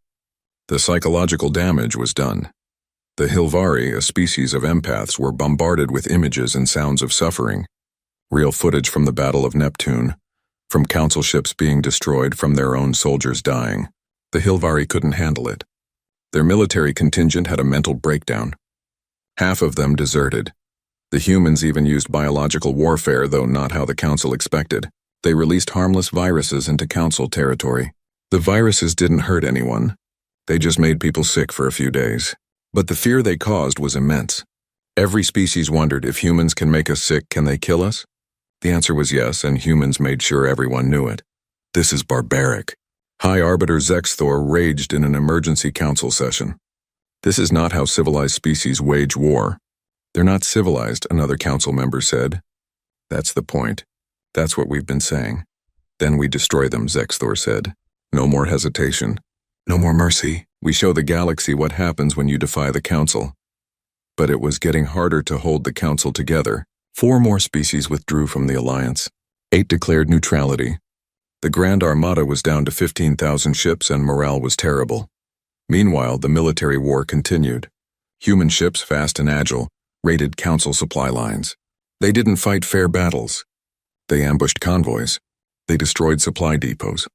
The psychological damage was done. The Hilvari, a species of empaths, were bombarded with images and sounds of suffering. Real footage from the Battle of Neptune, from Council ships being destroyed, from their own soldiers dying. The Hilvari couldn't handle it. Their military contingent had a mental breakdown. Half of them deserted. The humans even used biological warfare, though not how the Council expected. They released harmless viruses into Council territory. The viruses didn't hurt anyone. They just made people sick for a few days. But the fear they caused was immense. Every species wondered, if humans can make us sick, can they kill us? The answer was yes, and humans made sure everyone knew it. This is barbaric. High Arbiter Zexthor raged in an emergency council session. This is not how civilized species wage war. They're not civilized, another council member said. That's the point. That's what we've been saying. Then we destroy them, Zexthor said. No more hesitation. No more mercy. We show the galaxy what happens when you defy the council. But it was getting harder to hold the council together. 4 more species withdrew from the alliance. 8 declared neutrality. The Grand Armada was down to 15,000 ships and morale was terrible. Meanwhile, the military war continued. Human ships, fast and agile, raided council supply lines. They didn't fight fair battles. They ambushed convoys. They destroyed supply depots.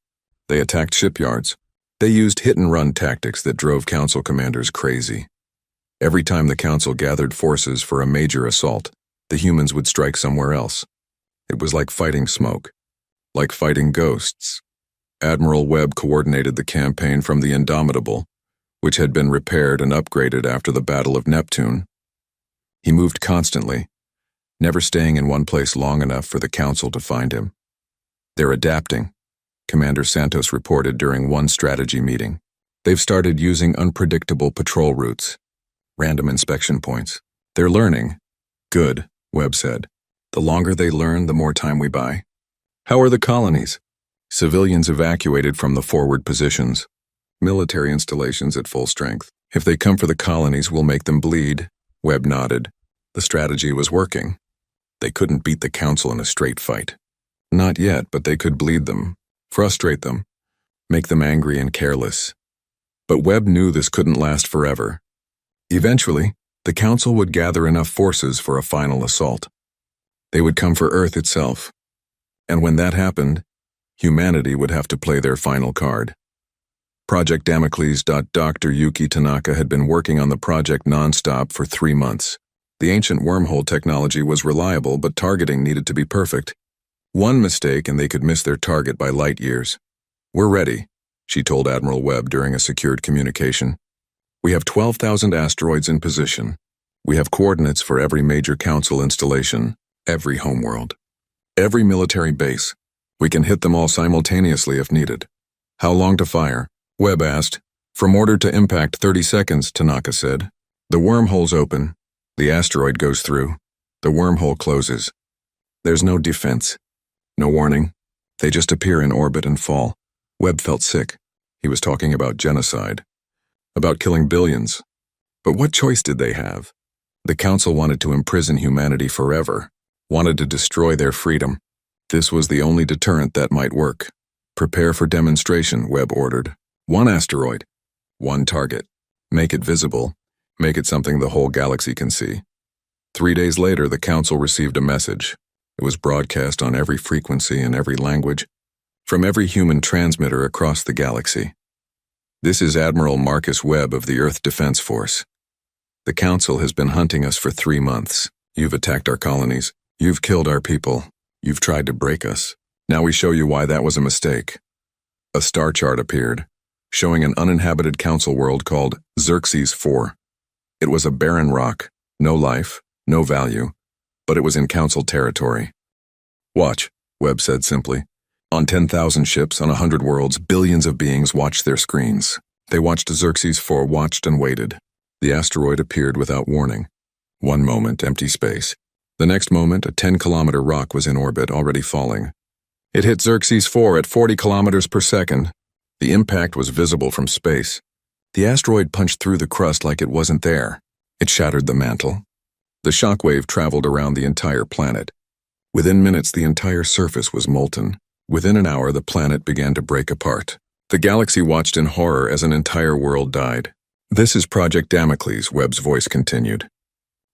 They attacked shipyards. They used hit-and-run tactics that drove Council commanders crazy. Every time the Council gathered forces for a major assault, the humans would strike somewhere else. It was like fighting smoke, like fighting ghosts. Admiral Webb coordinated the campaign from the Indomitable, which had been repaired and upgraded after the Battle of Neptune. He moved constantly, never staying in one place long enough for the Council to find him. "They're adapting," Commander Santos reported during one strategy meeting. "They've started using unpredictable patrol routes, random inspection points. They're learning." "Good," Webb said. "The longer they learn, the more time we buy." "How are the colonies?" "Civilians evacuated from the forward positions. Military installations at full strength. If they come for the colonies, we'll make them bleed." Webb nodded. The strategy was working. They couldn't beat the Council in a straight fight. Not yet, but they could bleed them, frustrate them, make them angry and careless. But Webb knew this couldn't last forever. Eventually, the Council would gather enough forces for a final assault. They would come for Earth itself. And when that happened, humanity would have to play their final card. Project Damocles. Dr. Yuki Tanaka had been working on the project non-stop for 3 months. The ancient wormhole technology was reliable, but targeting needed to be perfect. One mistake and they could miss their target by light years. "We're ready," she told Admiral Webb during a secured communication. "We have 12,000 asteroids in position. We have coordinates for every major Council installation, every homeworld, every military base. We can hit them all simultaneously if needed." "How long to fire?" Webb asked. "From order to impact, 30 seconds, Tanaka said. "The wormhole's open. The asteroid goes through. The wormhole closes. There's no defense. No warning. They just appear in orbit and fall." Webb felt sick. He was talking about genocide. About killing billions. But what choice did they have? The Council wanted to imprison humanity forever, wanted to destroy their freedom. This was the only deterrent that might work. "Prepare for demonstration," Webb ordered. "One asteroid. One target. Make it visible. Make it something the whole galaxy can see." 3 days later, the Council received a message. It was broadcast on every frequency and every language, from every human transmitter across the galaxy. "This is Admiral Marcus Webb of the Earth Defense Force. The Council has been hunting us for 3 months. You've attacked our colonies. You've killed our people. You've tried to break us. Now we show you why that was a mistake." A star chart appeared, showing an uninhabited Council world called Xerxes 4. It was a barren rock, no life, no value, but it was in Council territory. "Watch," Webb said simply. On 10,000 ships, on 100 worlds, billions of beings watched their screens. They watched Xerxes 4, watched and waited. The asteroid appeared without warning. One moment, empty space. The next moment, a 10-kilometer rock was in orbit, already falling. It hit Xerxes 4 at 40 kilometers per second. The impact was visible from space. The asteroid punched through the crust like it wasn't there. It shattered the mantle. The shockwave traveled around the entire planet. Within minutes, the entire surface was molten. Within an hour, the planet began to break apart. The galaxy watched in horror as an entire world died. "This is Project Damocles," Webb's voice continued.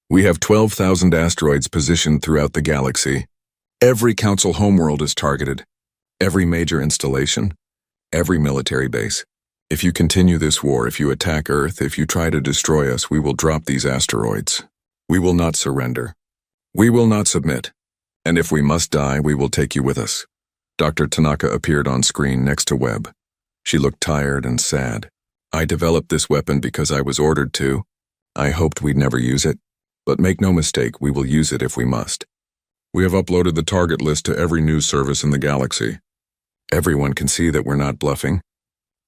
"We have 12,000 asteroids positioned throughout the galaxy. Every Council homeworld is targeted. Every major installation. Every military base. If you continue this war, if you attack Earth, if you try to destroy us, we will drop these asteroids. We will not surrender. We will not submit. And if we must die, we will take you with us." Dr. Tanaka appeared on screen next to Webb. She looked tired and sad. "I developed this weapon because I was ordered to. I hoped we'd never use it. But make no mistake, we will use it if we must. We have uploaded the target list to every news service in the galaxy. Everyone can see that we're not bluffing.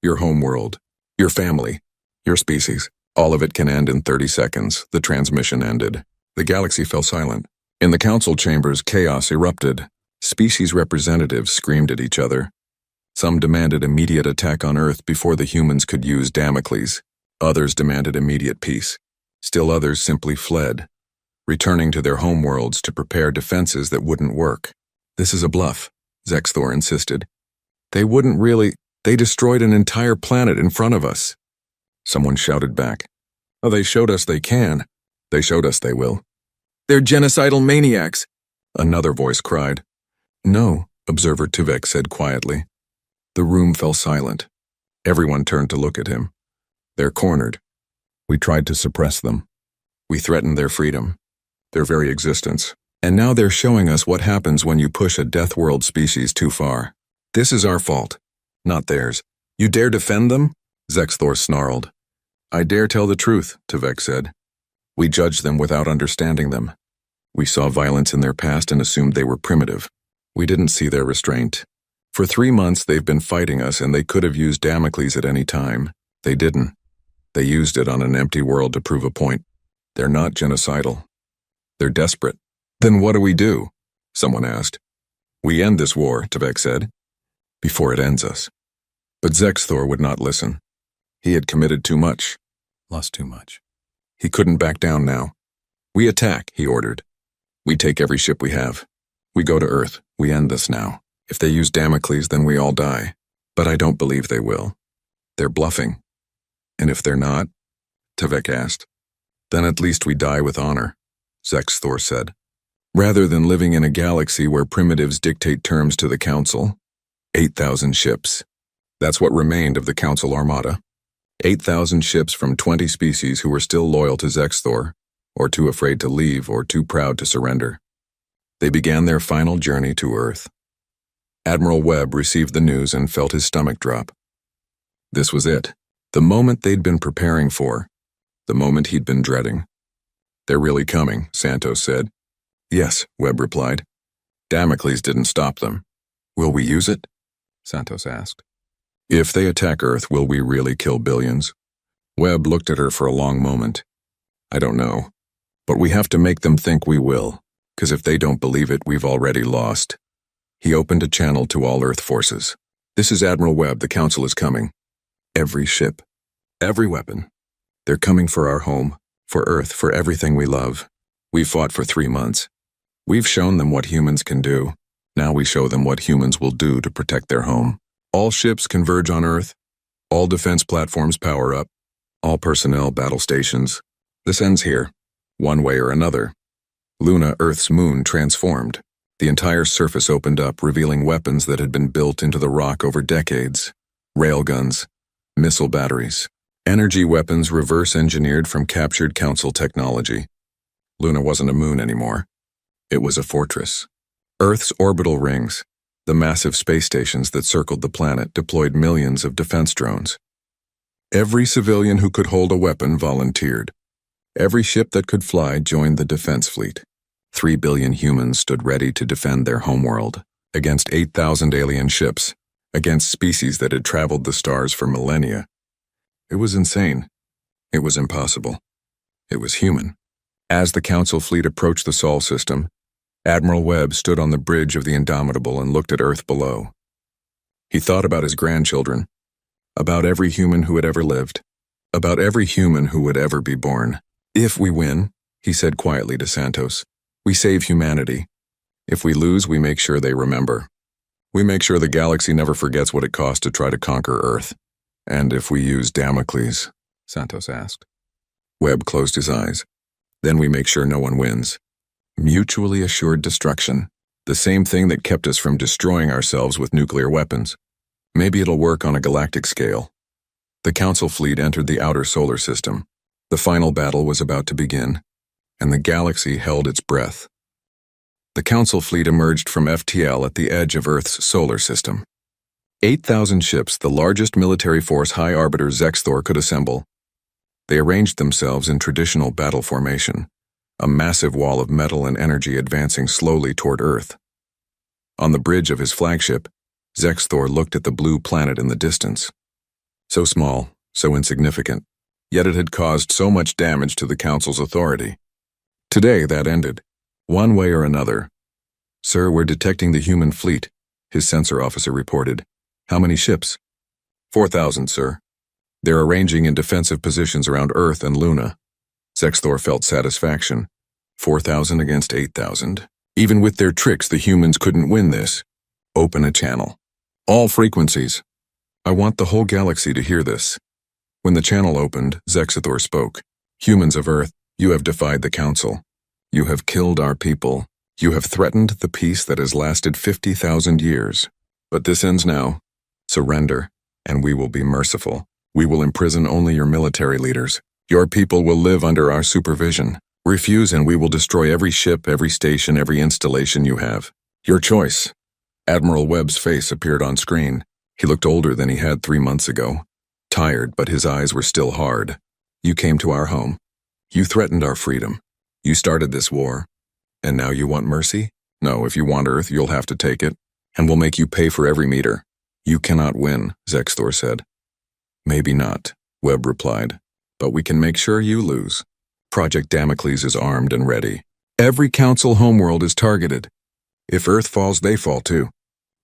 Your homeworld, your family, your species, all of it can end in 30 seconds. The transmission ended. The galaxy fell silent. In the Council chambers, chaos erupted. Species representatives screamed at each other. Some demanded immediate attack on Earth before the humans could use Damocles. Others demanded immediate peace. Still others simply fled, returning to their homeworlds to prepare defenses that wouldn't work. "This is a bluff," Zexthor insisted. "They wouldn't really. They destroyed an entire planet in front of us." Someone shouted back. "Oh, they showed us they can. They showed us they will. They're genocidal maniacs," another voice cried. "No," Observer Tuvek said quietly. The room fell silent. Everyone turned to look at him. They're cornered. We tried to suppress them. We threatened their freedom, their very existence. And now they're showing us what happens when you push a death world species too far. This is our fault, not theirs. You dare defend them? Zexthor snarled. I dare tell the truth, Tvek said. We judged them without understanding them. We saw violence in their past and assumed they were primitive. We didn't see their restraint. For 3 months they've been fighting us, and they could have used Damocles at any time. They didn't. They used it on an empty world to prove a point. They're not genocidal. They're desperate. Then what do we do? Someone asked. We end this war, Tvek said, before it ends us. But Zexthor would not listen. He had committed too much. Lost too much. He couldn't back down now. We attack, he ordered. We take every ship we have. We go to Earth. We end this now. If they use Damocles, then we all die. But I don't believe they will. They're bluffing. And if they're not, Tvek asked, then at least we die with honor, Zexthor said. Rather than living in a galaxy where primitives dictate terms to the Council, 8,000 ships. That's what remained of the Council Armada. 8,000 ships from 20 species who were still loyal to Zexthor, or too afraid to leave or too proud to surrender. They began their final journey to Earth. Admiral Webb received the news and felt his stomach drop. This was it, the moment they'd been preparing for, the moment he'd been dreading. They're really coming, Santos said. Yes, Webb replied. Damocles didn't stop them. Will we use it? Santos asked. If they attack Earth, will we really kill billions? Webb looked at her for a long moment. I don't know. But we have to make them think we will, because if they don't believe it, we've already lost. He opened a channel to all Earth forces. This is Admiral Webb, the Council is coming. Every ship, every weapon. They're coming for our home, for Earth, for everything we love. We've fought for 3 months. We've shown them what humans can do. Now we show them what humans will do to protect their home. All ships converge on Earth. All defense platforms power up. All personnel battle stations. This ends here, one way or another. Luna, Earth's moon, transformed. The entire surface opened up, revealing weapons that had been built into the rock over decades. Railguns, missile batteries, energy weapons reverse-engineered from captured Council technology. Luna wasn't a moon anymore. It was a fortress. Earth's orbital rings, the massive space stations that circled the planet, deployed millions of defense drones. Every civilian who could hold a weapon volunteered. Every ship that could fly joined the defense fleet. 3 billion humans stood ready to defend their homeworld against 8,000 alien ships, against species that had traveled the stars for millennia. It was insane. It was impossible. It was human. As the Council fleet approached the Sol system, Admiral Webb stood on the bridge of the Indomitable and looked at Earth below. He thought about his grandchildren, about every human who had ever lived, about every human who would ever be born. If we win, he said quietly to Santos, we save humanity. If we lose, we make sure they remember. We make sure the galaxy never forgets what it cost to try to conquer Earth. And if we use Damocles, Santos asked. Webb closed his eyes. Then we make sure no one wins. Mutually assured destruction, the same thing that kept us from destroying ourselves with nuclear weapons. Maybe it'll work on a galactic scale. The Council fleet entered the outer solar system. The final battle was about to begin, and the galaxy held its breath. The Council fleet emerged from FTL at the edge of Earth's solar system. 8,000 ships, the largest military force High Arbiter Zexthor could assemble. They arranged themselves in traditional battle formation, a massive wall of metal and energy advancing slowly toward Earth. On the bridge of his flagship, Zexthor looked at the blue planet in the distance. So small, so insignificant, yet it had caused so much damage to the Council's authority. Today that ended, one way or another. Sir, we're detecting the human fleet, his sensor officer reported. How many ships? 4,000, sir. They're arranging in defensive positions around Earth and Luna. Zexthor felt satisfaction. 4,000 against 8,000. Even with their tricks, the humans couldn't win this. Open a channel. All frequencies. I want the whole galaxy to hear this. When the channel opened, Zexthor spoke. Humans of Earth, you have defied the Council. You have killed our people. You have threatened the peace that has lasted 50,000 years. But this ends now. Surrender. And we will be merciful. We will imprison only your military leaders. Your people will live under our supervision. Refuse and we will destroy every ship, every station, every installation you have. Your choice. Admiral Webb's face appeared on screen. He looked older than he had 3 months ago. Tired, but his eyes were still hard. You came to our home. You threatened our freedom. You started this war. And now you want mercy? No, if you want Earth, you'll have to take it. And we'll make you pay for every meter. You cannot win, Zexthor said. Maybe not, Webb replied. But we can make sure you lose. Project Damocles is armed and ready. Every Council homeworld is targeted. If Earth falls, they fall too.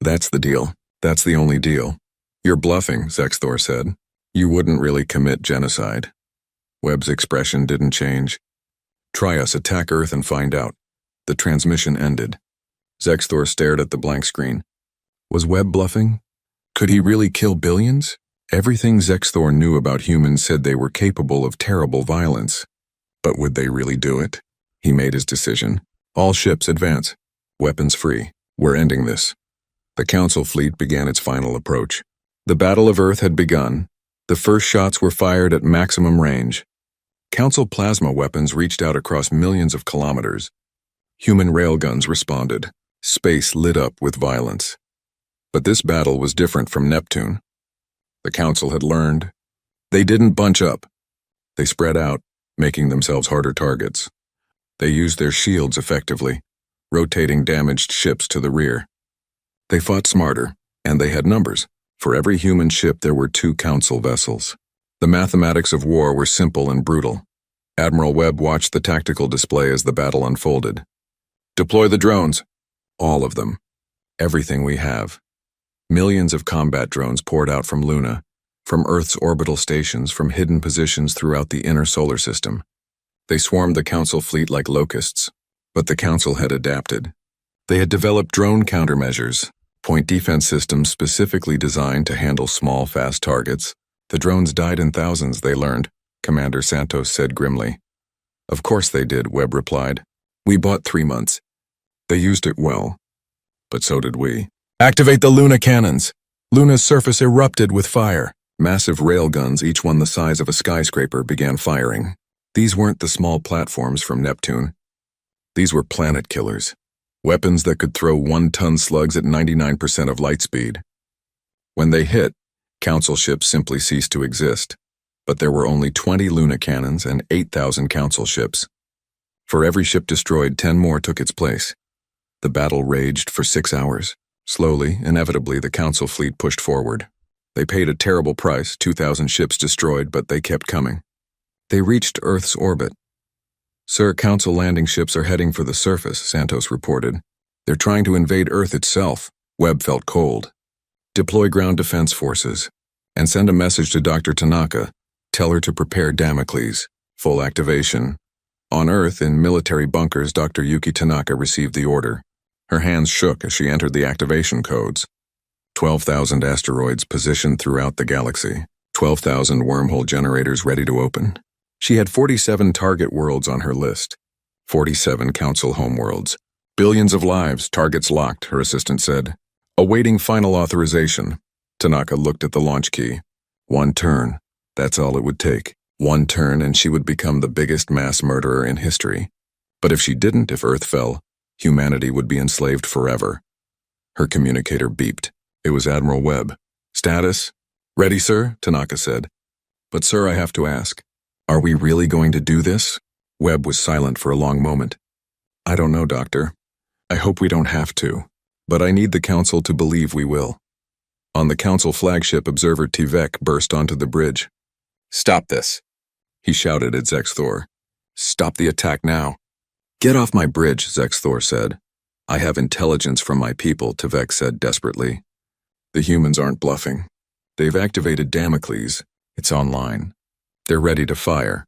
That's the deal. That's the only deal. You're bluffing, Zexthor said. You wouldn't really commit genocide. Webb's expression didn't change. Try us, attack Earth and find out. The transmission ended. Zexthor stared at the blank screen. Was Webb bluffing? Could he really kill billions? Everything Zexthor knew about humans said they were capable of terrible violence. But would they really do it? He made his decision. All ships advance. Weapons free. We're ending this. The Council fleet began its final approach. The Battle of Earth had begun. The first shots were fired at maximum range. Council plasma weapons reached out across millions of kilometers. Human railguns responded. Space lit up with violence. But this battle was different from Neptune. The Council had learned. They didn't bunch up. They spread out, making themselves harder targets. They used their shields effectively, rotating damaged ships to the rear. They fought smarter, and they had numbers. For every human ship there were 2 Council vessels. The mathematics of war were simple and brutal. Admiral Webb watched the tactical display as the battle unfolded. Deploy the drones. All of them. Everything we have. Millions of combat drones poured out from Luna, from Earth's orbital stations, from hidden positions throughout the inner solar system. They swarmed the Council fleet like locusts, but the Council had adapted. They had developed drone countermeasures, point defense systems specifically designed to handle small, fast targets. The drones died in thousands, they learned, Commander Santos said grimly. Of course they did, Webb replied. We bought 3 months. They used it well. But so did we. Activate the Luna cannons. Luna's surface erupted with fire. Massive railguns, each one the size of a skyscraper, began firing. These weren't the small platforms from Neptune. These were planet killers. Weapons that could throw 1-ton slugs at 99% of light speed. When they hit, Council ships simply ceased to exist. But there were only 20 Luna cannons and 8,000 Council ships. For every ship destroyed, 10 more took its place. The battle raged for 6 hours. Slowly, inevitably, the Council fleet pushed forward. They paid a terrible price, 2,000 ships destroyed, but they kept coming. They reached Earth's orbit. Sir, Council landing ships are heading for the surface, Santos reported. They're trying to invade Earth itself. Webb felt cold. Deploy ground defense forces. And send a message to Dr. Tanaka. Tell her to prepare Damocles. Full activation. On Earth, in military bunkers, Dr. Yuki Tanaka received the order. Her hands shook as she entered the activation codes. 12,000 asteroids positioned throughout the galaxy. 12,000 wormhole generators ready to open. She had 47 target worlds on her list. 47 Council homeworlds. Billions of lives, targets locked, her assistant said. Awaiting final authorization. Tanaka looked at the launch key. 1 turn. That's all it would take. 1 turn and she would become the biggest mass murderer in history. But if she didn't, if Earth fell, humanity would be enslaved forever. Her communicator beeped. It was Admiral Webb. Status? Ready, sir, Tanaka said. But sir, I have to ask. Are we really going to do this? Webb was silent for a long moment. I don't know, Doctor. I hope we don't have to. But I need the Council to believe we will. On the Council flagship, Observer Tivek burst onto the bridge. Stop this, he shouted at Zexthor. Stop the attack now. Get off my bridge, Zexthor said. I have intelligence from my people, Tivek said desperately. The humans aren't bluffing. They've activated Damocles. It's online. They're ready to fire.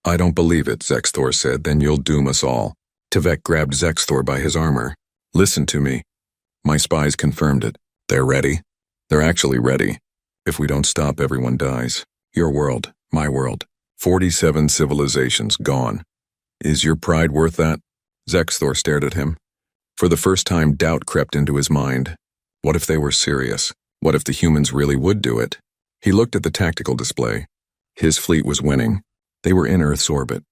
I don't believe it, Zexthor said, then you'll doom us all. Tivek grabbed Zexthor by his armor. Listen to me. My spies confirmed it. They're ready. They're actually ready. If we don't stop, everyone dies. Your world, my world. 47 civilizations gone. Is your pride worth that? Zexthor stared at him. For the first time, doubt crept into his mind. What if they were serious? What if the humans really would do it? He looked at the tactical display. His fleet was winning. They were in Earth's orbit.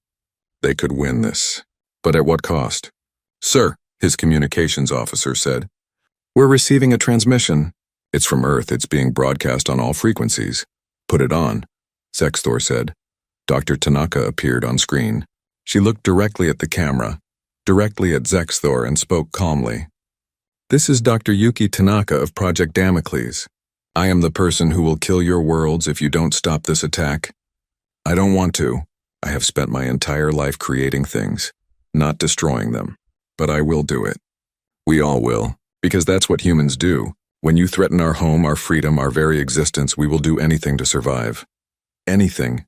They could win this. But at what cost? "Sir," his communications officer said, "we're receiving a transmission. It's from Earth. It's being broadcast on all frequencies." "Put it on," Zexthor said. Dr. Tanaka appeared on screen. She looked directly at the camera, directly at Zexthor, and spoke calmly. "This is Dr. Yuki Tanaka of Project Damocles. I am the person who will kill your worlds if you don't stop this attack. I don't want to. I have spent my entire life creating things, not destroying them. But I will do it. We all will, because that's what humans do. When you threaten our home, our freedom, our very existence, we will do anything to survive. Anything.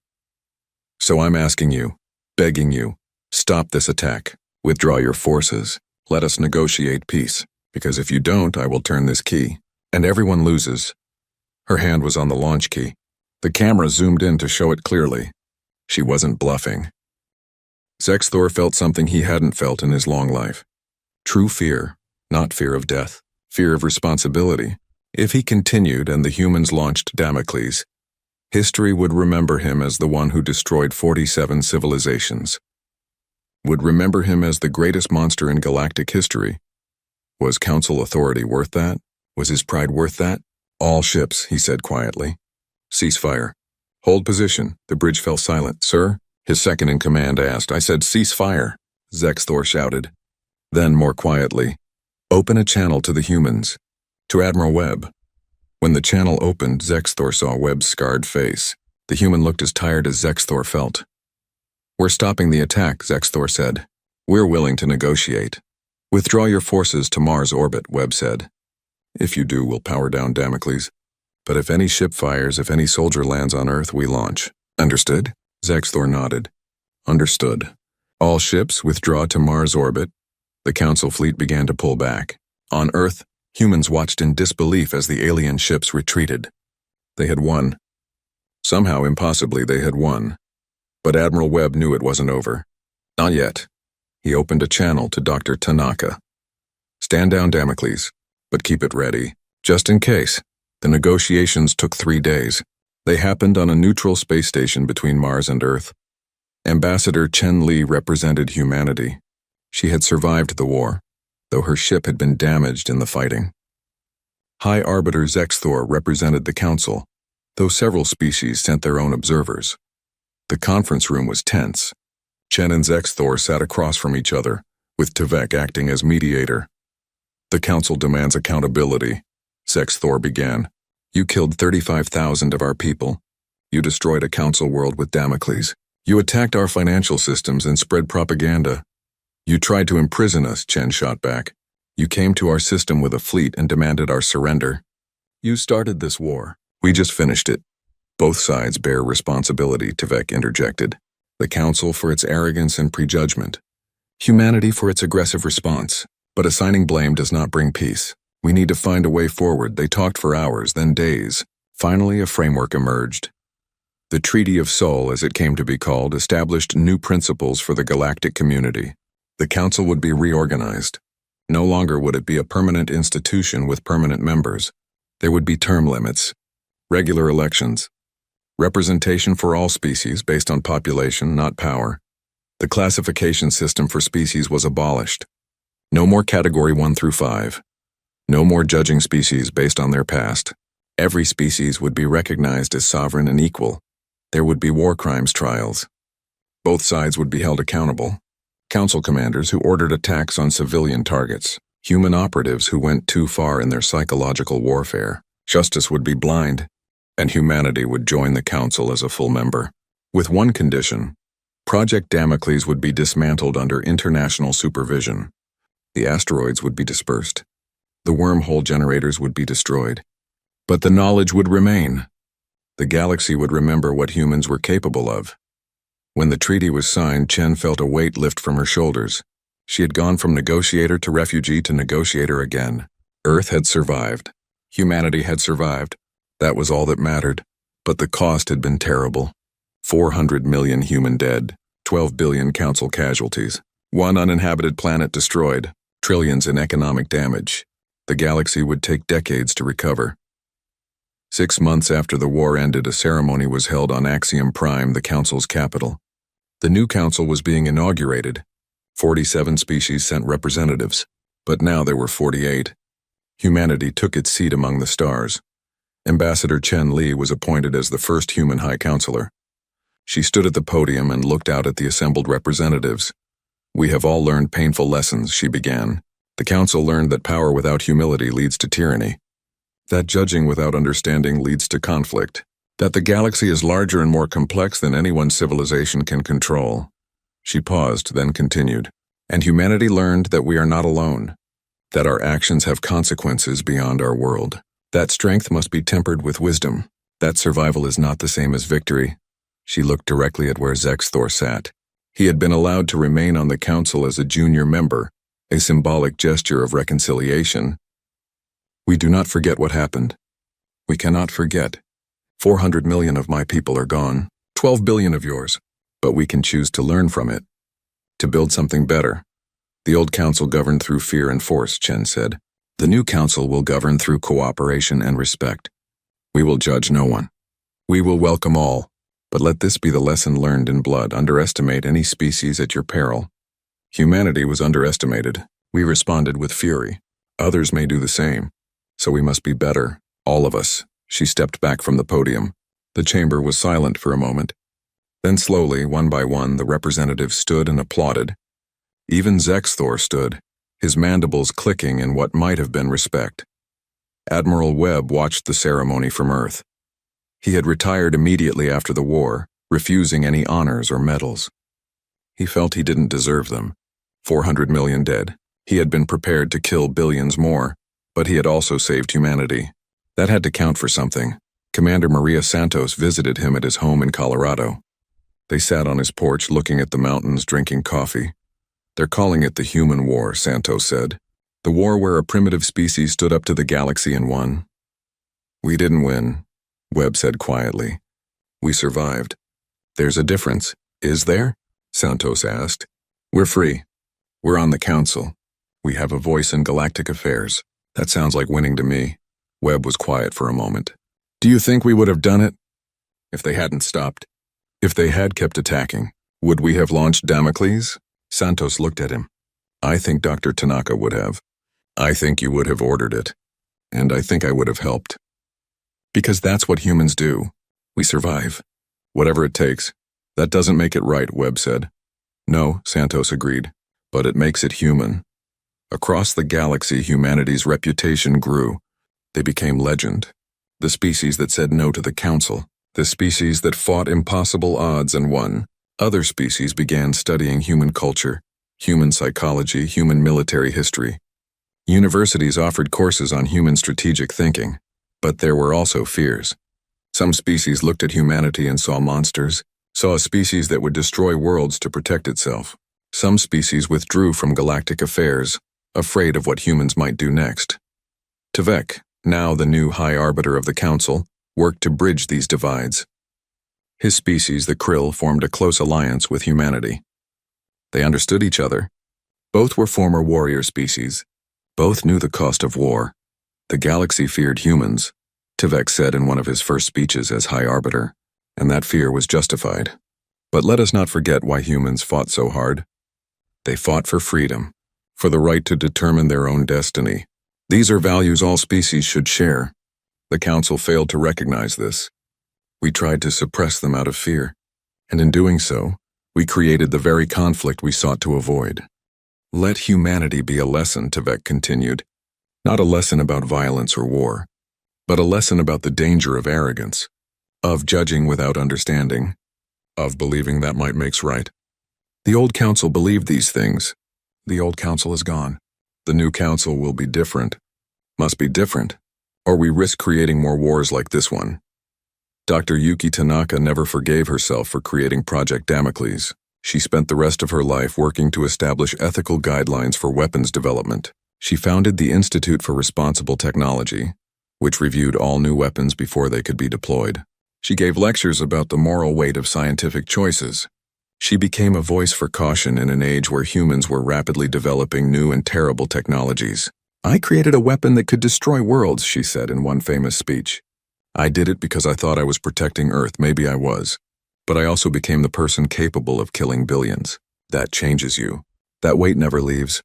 So I'm asking you, begging you, stop this attack. Withdraw your forces. Let us negotiate peace, because if you don't, I will turn this key, and everyone loses." Her hand was on the launch key. The camera zoomed in to show it clearly. She wasn't bluffing. Zexthor felt something he hadn't felt in his long life. True fear, not fear of death, fear of responsibility. If he continued and the humans launched Damocles, history would remember him as the one who destroyed 47 civilizations. Would remember him as the greatest monster in galactic history. Was Council authority worth that? Was his pride worth that? "All ships," he said quietly. "Cease fire. Hold position." The bridge fell silent. "Sir?" His second-in-command asked. "I said cease fire," Zexthor shouted. Then, more quietly, "Open a channel to the humans, to Admiral Webb." When the channel opened, Zexthor saw Webb's scarred face. The human looked as tired as Zexthor felt. "We're stopping the attack," Zexthor said. "We're willing to negotiate." "Withdraw your forces to Mars orbit," Webb said. "If you do, we'll power down Damocles. But if any ship fires, if any soldier lands on Earth, we launch." "Understood?" Zexthor nodded. "Understood. All ships withdraw to Mars orbit." The Council fleet began to pull back. On Earth, humans watched in disbelief as the alien ships retreated. They had won. Somehow, impossibly, they had won. But Admiral Webb knew it wasn't over. Not yet. He opened a channel to Dr. Tanaka. "Stand down, Damocles, but keep it ready, just in case." The negotiations took 3 days. They happened on a neutral space station between Mars and Earth. Ambassador Chen Li represented humanity. She had survived the war, though her ship had been damaged in the fighting. High Arbiter Zexthor represented the Council, though several species sent their own observers. The conference room was tense. Chen and Zexthor sat across from each other, with Tvek acting as mediator. "The Council demands accountability," Zexthor began. "You killed 35,000 of our people. You destroyed a Council world with Damocles. You attacked our financial systems and spread propaganda. You tried to imprison us," Chen shot back. "You came to our system with a fleet and demanded our surrender. You started this war. We just finished it." "Both sides bear responsibility," Tvek interjected. "The Council for its arrogance and prejudgment. Humanity for its aggressive response. But assigning blame does not bring peace. We need to find a way forward." They talked for hours, then days. Finally, a framework emerged. The Treaty of Sol, as it came to be called, established new principles for the galactic community. The Council would be reorganized. No longer would it be a permanent institution with permanent members. There would be term limits, regular elections, representation for all species based on population, not power. The classification system for species was abolished. No more Category 1 through 5. No more judging species based on their past. Every species would be recognized as sovereign and equal. There would be war crimes trials. Both sides would be held accountable. Council commanders who ordered attacks on civilian targets. Human operatives who went too far in their psychological warfare. Justice would be blind, and humanity would join the Council as a full member. With one condition: Project Damocles would be dismantled under international supervision. The asteroids would be dispersed. The wormhole generators would be destroyed. But the knowledge would remain. The galaxy would remember what humans were capable of. When the treaty was signed, Chen felt a weight lift from her shoulders. She had gone from negotiator to refugee to negotiator again. Earth had survived. Humanity had survived. That was all that mattered. But the cost had been terrible. 400 million human dead, 12 billion Council casualties, one uninhabited planet destroyed, trillions in economic damage. The galaxy would take decades to recover. 6 months after the war ended, a ceremony was held on Axiom Prime, the Council's capital. The new council was being inaugurated. 47 species sent representatives, but now there were 48. Humanity took its seat among the stars. Ambassador Chen Li was appointed as the first human high counselor. She stood at the podium and looked out at the assembled representatives. "We have all learned painful lessons," she began. "The council learned that power without humility leads to tyranny, that judging without understanding leads to conflict, that the galaxy is larger and more complex than any one civilization can control." She paused, then continued. "And humanity learned that we are not alone, that our actions have consequences beyond our world, that strength must be tempered with wisdom, that survival is not the same as victory." She looked directly at where Zexthor sat. He had been allowed to remain on the council as a junior member, a symbolic gesture of reconciliation. "We do not forget what happened. We cannot forget. 400 million of my people are gone, 12 billion of yours, but we can choose to learn from it, to build something better." "The old council governed through fear and force," Chen said. "The new council will govern through cooperation and respect. We will judge no one. We will welcome all. But let this be the lesson learned in blood: underestimate any species at your peril." Humanity was underestimated. We responded with fury. Others may do the same. So we must be better, all of us. She stepped back from the podium. The chamber was silent for a moment. Then slowly, one by one, the representatives stood and applauded. Even Zexthor stood, his mandibles clicking in what might have been respect. Admiral Webb watched the ceremony from Earth. He had retired immediately after the war, refusing any honors or medals. He felt he didn't deserve them. 400 million dead. He had been prepared to kill billions more, but he had also saved humanity. That had to count for something. Commander Maria Santos visited him at his home in Colorado. They sat on his porch looking at the mountains, drinking coffee. "They're calling it the human war," Santos said. "The war where a primitive species stood up to the galaxy and won." "We didn't win," Webb said quietly. "We survived." "There's a difference, is there?" Santos asked. "We're free. We're on the council. We have a voice in galactic affairs. That sounds like winning to me." Webb was quiet for a moment. "Do you think we would have done it if they hadn't stopped? If they had kept attacking, would we have launched Damocles?" Santos looked at him. "I think Dr. Tanaka would have. I think you would have ordered it. And I think I would have helped. Because that's what humans do. We survive. Whatever it takes. That doesn't make it right," Webb said. "No," Santos agreed. "But it makes it human." Across the galaxy, humanity's reputation grew. They became legend. The species that said no to the council. The species that fought impossible odds and won. Other species began studying human culture, human psychology, human military history. Universities offered courses on human strategic thinking. But there were also fears. Some species looked at humanity and saw monsters, saw a species that would destroy worlds to protect itself. Some species withdrew from galactic affairs, afraid of what humans might do next. Tvek, now the new High Arbiter of the Council, worked to bridge these divides. His species, the Krill, formed a close alliance with humanity. They understood each other. Both were former warrior species. Both knew the cost of war. The galaxy feared humans, Tvek said in one of his first speeches as High Arbiter, and that fear was justified. But let us not forget why humans fought so hard. They fought for freedom, for the right to determine their own destiny. These are values all species should share. The Council failed to recognize this. We tried to suppress them out of fear, and in doing so, we created the very conflict we sought to avoid. "Let humanity be a lesson," Tvek continued. "Not a lesson about violence or war, but a lesson about the danger of arrogance, of judging without understanding, of believing that might makes right." The old council believed these things. The old council is gone. The new council will be different. Must be different, or we risk creating more wars like this one. Dr. Yuki Tanaka never forgave herself for creating Project Damocles. She spent the rest of her life working to establish ethical guidelines for weapons development. She founded the Institute for Responsible Technology, which reviewed all new weapons before they could be deployed. She gave lectures about the moral weight of scientific choices. She became a voice for caution in an age where humans were rapidly developing new and terrible technologies. "I created a weapon that could destroy worlds," she said in one famous speech. I did it because I thought I was protecting Earth. Maybe I was. But I also became the person capable of killing billions. That changes you. That weight never leaves.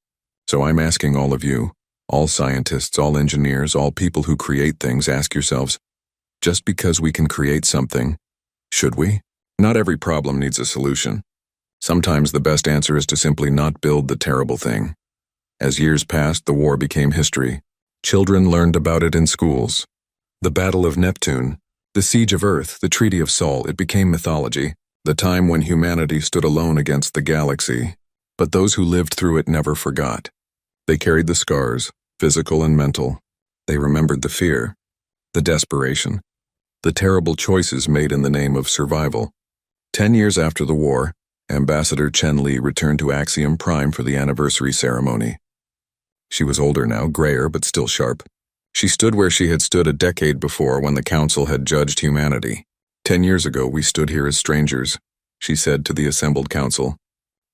So I'm asking all of you, all scientists, all engineers, all people who create things, ask yourselves, just because we can create something, should we? Not every problem needs a solution. Sometimes the best answer is to simply not build the terrible thing. As years passed, the war became history. Children learned about it in schools. The Battle of Neptune, the Siege of Earth, the Treaty of Sol, it became mythology, the time when humanity stood alone against the galaxy. But those who lived through it never forgot. They carried the scars, physical and mental. They remembered the fear, the desperation, the terrible choices made in the name of survival. 10 years after the war, Ambassador Chen Li returned to Axiom Prime for the anniversary ceremony. She was older now, grayer but still sharp. She stood where she had stood a decade before when the Council had judged humanity. 10 years ago, we stood here as strangers, she said to the assembled Council.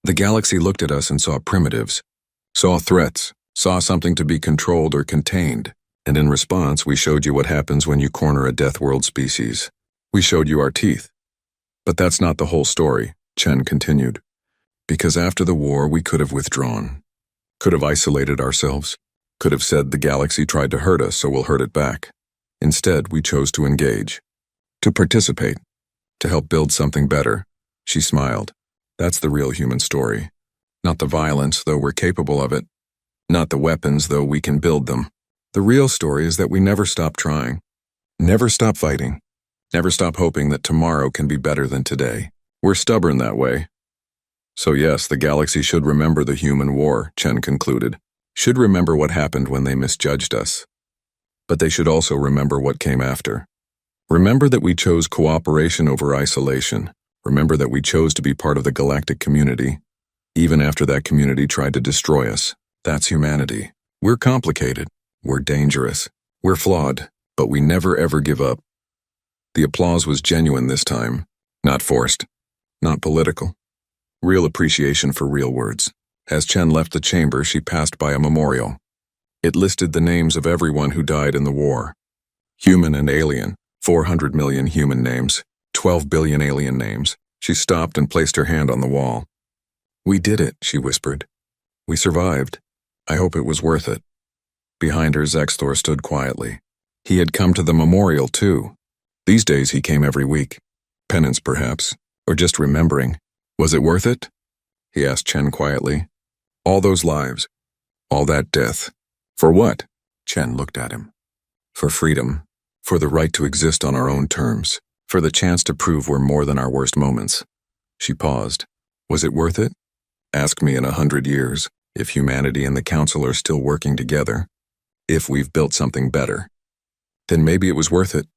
The galaxy looked at us and saw primitives, saw threats, saw something to be controlled or contained, and in response, we showed you what happens when you corner a death world species. We showed you our teeth. But that's not the whole story, Chen continued. Because after the war, we could have withdrawn, could have isolated ourselves, could have said the galaxy tried to hurt us, so we'll hurt it back. Instead, we chose to engage, to participate, to help build something better. She smiled. That's the real human story. Not the violence, though we're capable of it. Not the weapons, though we can build them. The real story is that we never stop trying, never stop fighting, never stop hoping that tomorrow can be better than today. We're stubborn that way. So yes, the galaxy should remember the human war, Chen concluded. Should remember what happened when they misjudged us. But they should also remember what came after. Remember that we chose cooperation over isolation. Remember that we chose to be part of the galactic community, even after that community tried to destroy us. That's humanity. We're complicated. We're dangerous. We're flawed. But we never ever give up. The applause was genuine this time. Not forced. Not political. Real appreciation for real words. As Chen left the chamber, she passed by a memorial. It listed the names of everyone who died in the war. Human and alien. 400 million human names. 12 billion alien names. She stopped and placed her hand on the wall. We did it, she whispered. We survived. I hope it was worth it. Behind her, Zexthor stood quietly. He had come to the memorial, too. These days he came every week. Penance, perhaps, or just remembering. Was it worth it? He asked Chen quietly. All those lives, all that death. For what? Chen looked at him. For freedom, for the right to exist on our own terms, for the chance to prove we're more than our worst moments. She paused. Was it worth it? Ask me in 100 years, if humanity and the Council are still working together, if we've built something better. Then maybe it was worth it.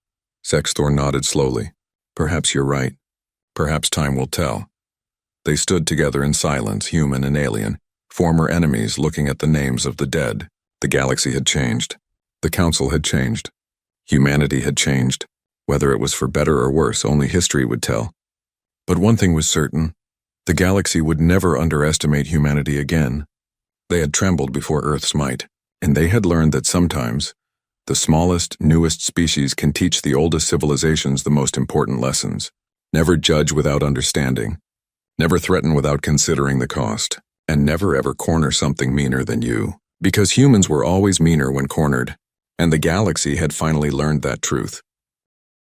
Zexthor nodded slowly. Perhaps you're right. Perhaps time will tell. They stood together in silence, human and alien, former enemies looking at the names of the dead. The galaxy had changed. The Council had changed. Humanity had changed. Whether it was for better or worse, only history would tell. But one thing was certain. The galaxy would never underestimate humanity again. They had trembled before Earth's might, and they had learned that sometimes the smallest, newest species can teach the oldest civilizations the most important lessons. Never judge without understanding. Never threaten without considering the cost. And never ever corner something meaner than you. Because humans were always meaner when cornered. And the galaxy had finally learned that truth.